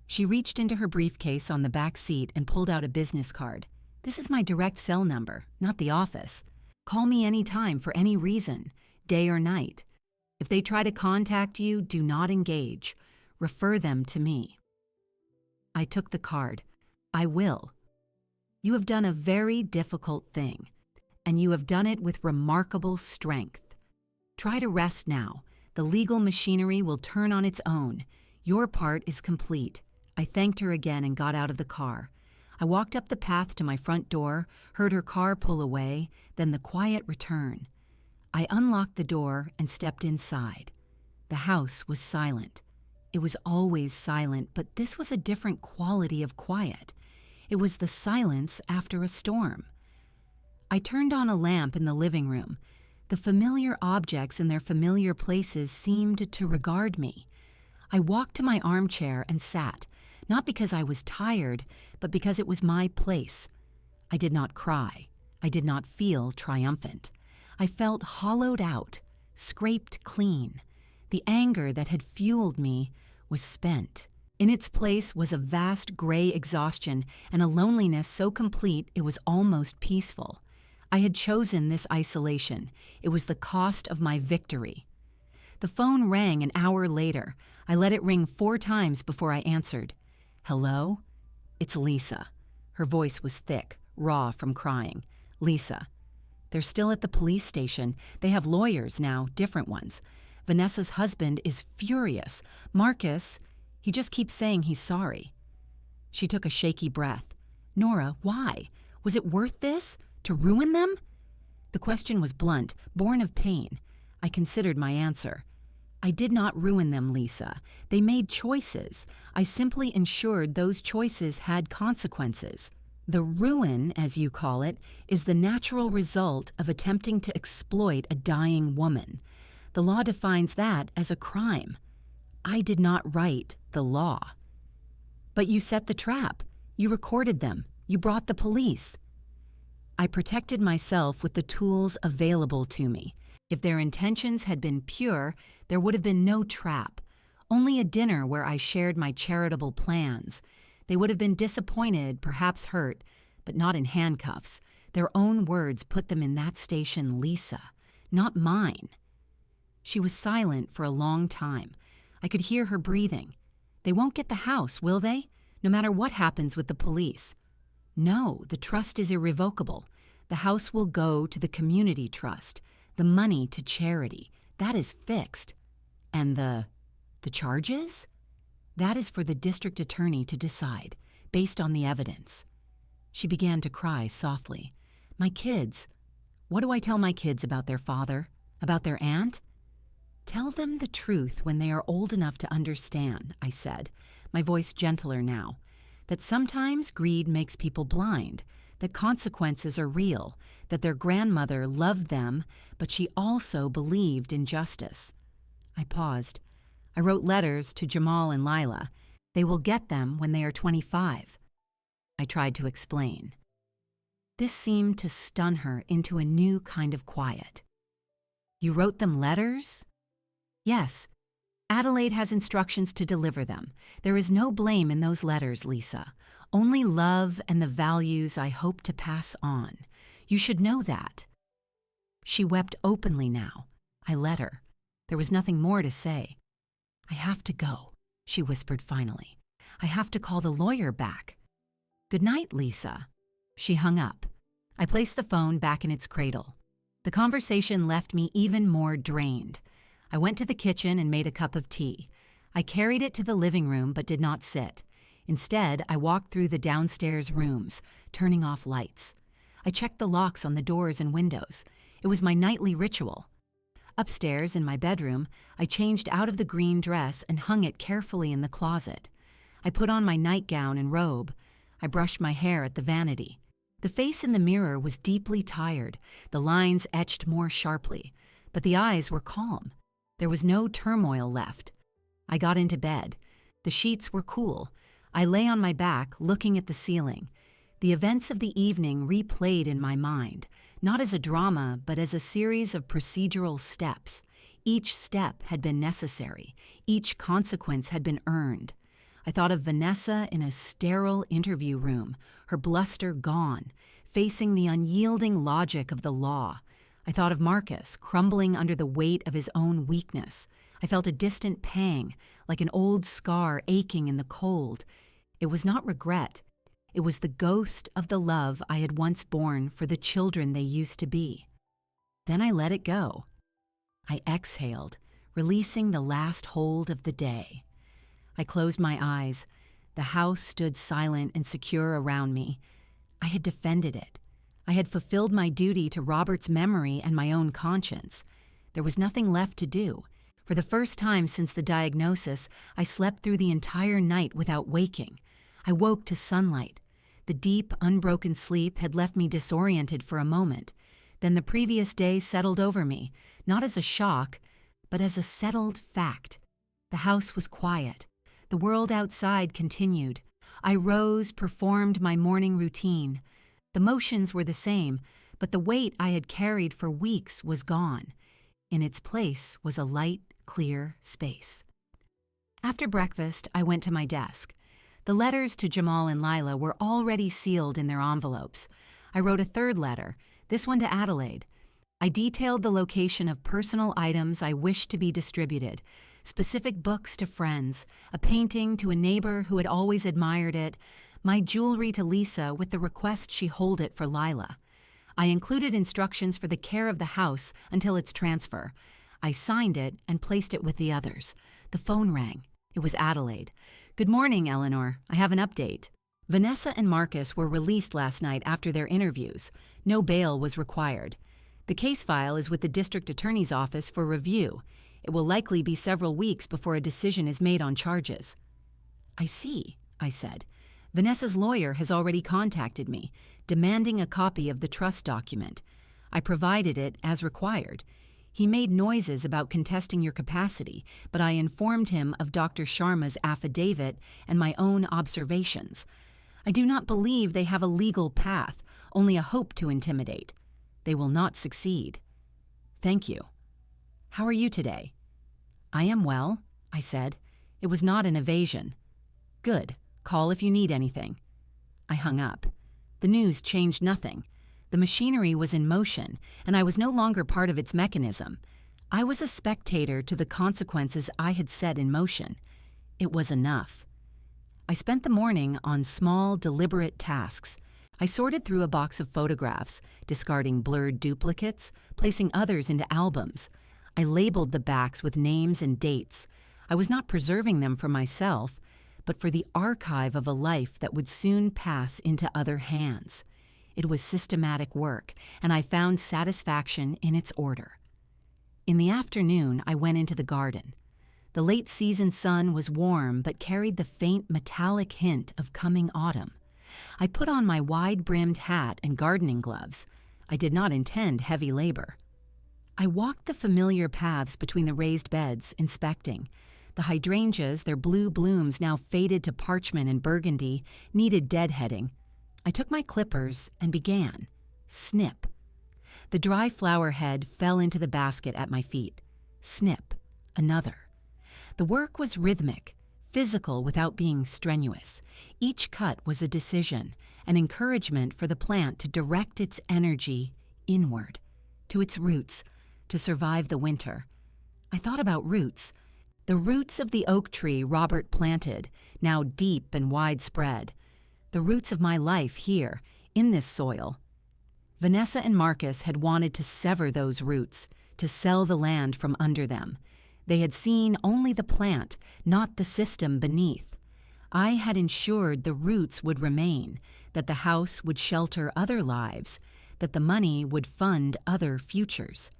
She reached into her briefcase on the back seat and pulled out a business card. "This is my direct cell number, not the office. Call me any time for any reason, day or night. If they try to contact you, do not engage. Refer them to me." I took the card. "I will. You have done a very difficult thing, and you have done it with remarkable strength. Try to rest now. The legal machinery will turn on its own. Your part is complete." I thanked her again and got out of the car. I walked up the path to my front door, heard her car pull away, then the quiet return. I unlocked the door and stepped inside. The house was silent. It was always silent, but this was a different quality of quiet. It was the silence after a storm. I turned on a lamp in the living room. The familiar objects in their familiar places seemed to regard me. I walked to my armchair and sat, not because I was tired, but because it was my place. I did not cry. I did not feel triumphant. I felt hollowed out, scraped clean. The anger that had fueled me was spent. In its place was a vast gray exhaustion and a loneliness so complete it was almost peaceful. I had chosen this isolation. It was the cost of my victory. The phone rang an hour later. I let it ring 4 times before I answered. "Hello?" "It's Lisa." Her voice was thick, raw from crying. "Lisa." "They're still at the police station. They have lawyers now, different ones. Vanessa's husband is furious. Marcus, he just keeps saying he's sorry." She took a shaky breath. "Nora, why? Was it worth this? To ruin them?" The question was blunt, born of pain. I considered my answer. I did not ruin them, Lisa. They made choices. I simply ensured those choices had consequences. The ruin, as you call it, is the natural result of attempting to exploit a dying woman. The law defines that as a crime. I did not write the law. But you set the trap. You recorded them. You brought the police. I protected myself with the tools available to me. If their intentions had been pure, there would have been no trap, only a dinner where I shared my charitable plans. They would have been disappointed, perhaps hurt, but not in handcuffs. Their own words put them in that station, Lisa, not mine. She was silent for a long time. I could hear her breathing. They won't get the house, will they? No matter what happens with the police. No, the trust is irrevocable. The house will go to the community trust. The money to charity. That is fixed. And the charges? That is for the district attorney to decide, based on the evidence. She began to cry softly. My kids. What do I tell my kids about their father? About their aunt? Tell them the truth when they are old enough to understand, I said, my voice gentler now. That sometimes greed makes people blind, that consequences are real, that their grandmother loved them, but she also believed in justice. I paused. I wrote letters to Jamal and Lila. They will get them when they are 25. I tried to explain. This seemed to stun her into a new kind of quiet. You wrote them letters? Yes. Adelaide has instructions to deliver them. There is no blame in those letters, Lisa. Only love and the values I hope to pass on. You should know that. She wept openly now. I let her. There was nothing more to say. I have to go, she whispered finally. I have to call the lawyer back. Good night, Lisa. She hung up. I placed the phone back in its cradle. The conversation left me even more drained. I went to the kitchen and made a cup of tea. I carried it to the living room but did not sit. Instead, I walked through the downstairs rooms, turning off lights. I checked the locks on the doors and windows. It was my nightly ritual. Upstairs, in my bedroom, I changed out of the green dress and hung it carefully in the closet. I put on my nightgown and robe. I brushed my hair at the vanity. The face in the mirror was deeply tired, the lines etched more sharply, but the eyes were calm. There was no turmoil left. I got into bed. The sheets were cool. I lay on my back, looking at the ceiling. The events of the evening replayed in my mind, not as a drama, but as a series of procedural steps. Each step had been necessary. Each consequence had been earned. I thought of Vanessa in a sterile interview room, her bluster gone, facing the unyielding logic of the law. I thought of Marcus, crumbling under the weight of his own weakness. I felt a distant pang, like an old scar aching in the cold. It was not regret. It was the ghost of the love I had once borne for the children they used to be. Then I let it go. I exhaled, releasing the last hold of the day. I closed my eyes. The house stood silent and secure around me. I had defended it. I had fulfilled my duty to Robert's memory and my own conscience. There was nothing left to do. For the first time since the diagnosis, I slept through the entire night without waking. I woke to sunlight. The deep, unbroken sleep had left me disoriented for a moment. Then the previous day settled over me, not as a shock, but as a settled fact. The house was quiet. The world outside continued. I rose, performed my morning routine. The motions were the same, but the weight I had carried for weeks was gone. In its place was a light, clear space. After breakfast, I went to my desk. The letters to Jamal and Lila were already sealed in their envelopes. I wrote a third letter, this one to Adelaide. I detailed the location of personal items I wished to be distributed, specific books to friends, a painting to a neighbor who had always admired it, my jewelry to Lisa with the request she hold it for Lila. I included instructions for the care of the house until its transfer. I signed it and placed it with the others. The phone rang. It was Adelaide. Good morning, Eleanor. I have an update. Vanessa and Marcus were released last night after their interviews. No bail was required. The case file is with the district attorney's office for review. It will likely be several weeks before a decision is made on charges. I see, I said. Vanessa's lawyer has already contacted me, demanding a copy of the trust document. I provided it as required. He made noises about contesting your capacity, but I informed him of Dr. Sharma's affidavit and my own observations. I do not believe they have a legal path, only a hope to intimidate. They will not succeed. Thank you. How are you today? I am well, I said. It was not an evasion. Good. Call if you need anything. I hung up. The news changed nothing. The machinery was in motion, and I was no longer part of its mechanism. I was a spectator to the consequences I had set in motion. It was enough. I spent the morning on small, deliberate tasks. I sorted through a box of photographs, discarding blurred duplicates, placing others into albums. I labeled the backs with names and dates. I was not preserving them for myself, but for the archive of a life that would soon pass into other hands. It was systematic work, and I found satisfaction in its order. In the afternoon, I went into the garden. The late-season sun was warm but carried the faint metallic hint of coming autumn. I put on my wide-brimmed hat and gardening gloves. I did not intend heavy labor. I walked the familiar paths between the raised beds, inspecting. The hydrangeas, their blue blooms now faded to parchment and burgundy, needed deadheading. I took my clippers and began. Snip. The dry flower head fell into the basket at my feet. Snip. Another. The work was rhythmic, physical without being strenuous. Each cut was a decision, an encouragement for the plant to direct its energy inward, to its roots, to survive the winter. I thought about roots. The roots of the oak tree Robert planted, now deep and widespread. The roots of my life here, in this soil. Vanessa and Marcus had wanted to sever those roots, to sell the land from under them. They had seen only the plant, not the system beneath. I had ensured the roots would remain, that the house would shelter other lives, that the money would fund other futures.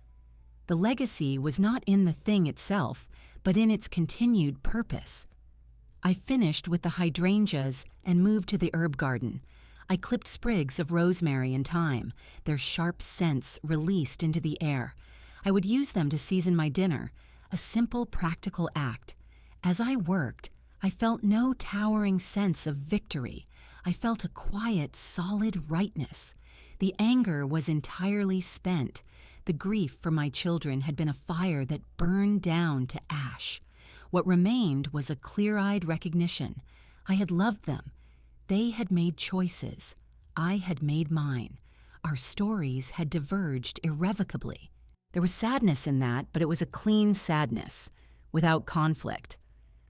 The legacy was not in the thing itself, but in its continued purpose. I finished with the hydrangeas and moved to the herb garden. I clipped sprigs of rosemary and thyme, their sharp scents released into the air. I would use them to season my dinner, a simple, practical act. As I worked, I felt no towering sense of victory. I felt a quiet, solid rightness. The anger was entirely spent. The grief for my children had been a fire that burned down to ash. What remained was a clear-eyed recognition. I had loved them. They had made choices. I had made mine. Our stories had diverged irrevocably. There was sadness in that, but it was a clean sadness, without conflict.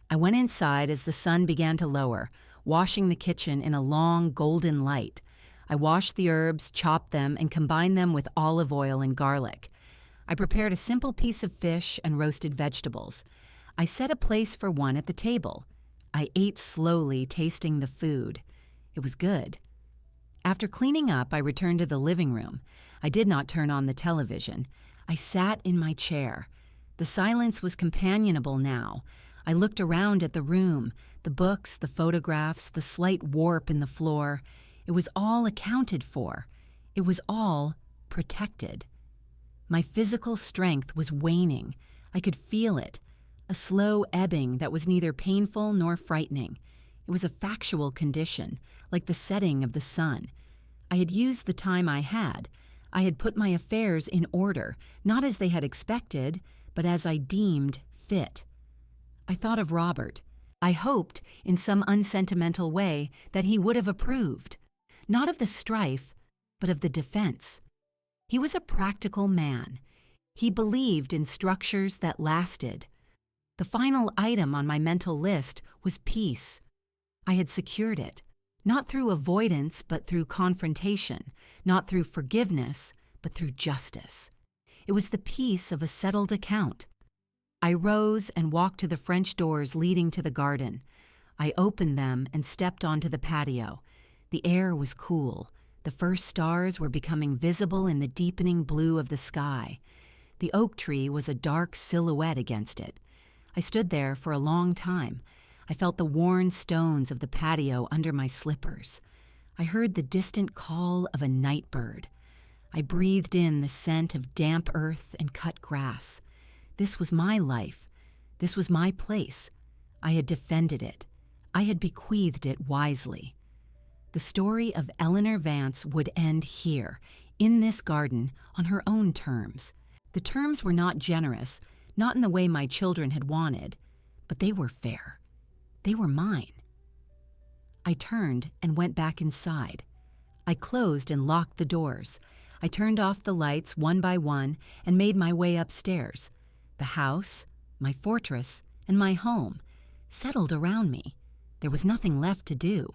I went inside as the sun began to lower, washing the kitchen in a long golden light. I washed the herbs, chopped them, and combined them with olive oil and garlic. I prepared a simple piece of fish and roasted vegetables. I set a place for one at the table. I ate slowly, tasting the food. It was good. After cleaning up, I returned to the living room. I did not turn on the television. I sat in my chair. The silence was companionable now. I looked around at the room, the books, the photographs, the slight warp in the floor. It was all accounted for. It was all protected. My physical strength was waning. I could feel it, a slow ebbing that was neither painful nor frightening. It was a factual condition, like the setting of the sun. I had used the time I had. I had put my affairs in order, not as they had expected, but as I deemed fit. I thought of Robert. I hoped, in some unsentimental way, that he would have approved. Not of the strife, but of the defense. He was a practical man. He believed in structures that lasted. The final item on my mental list was peace. I had secured it, not through avoidance, but through confrontation, not through forgiveness, but through justice. It was the peace of a settled account. I rose and walked to the French doors leading to the garden. I opened them and stepped onto the patio. The air was cool. The first stars were becoming visible in the deepening blue of the sky. The oak tree was a dark silhouette against it. I stood there for a long time. I felt the worn stones of the patio under my slippers. I heard the distant call of a night bird. I breathed in the scent of damp earth and cut grass. This was my life. This was my place. I had defended it. I had bequeathed it wisely. The story of Eleanor Vance would end here, in this garden, on her own terms. The terms were not generous, not in the way my children had wanted, but they were fair. They were mine. I turned and went back inside. I closed and locked the doors. I turned off the lights one by one and made my way upstairs. The house, my fortress, and my home settled around me. There was nothing left to do.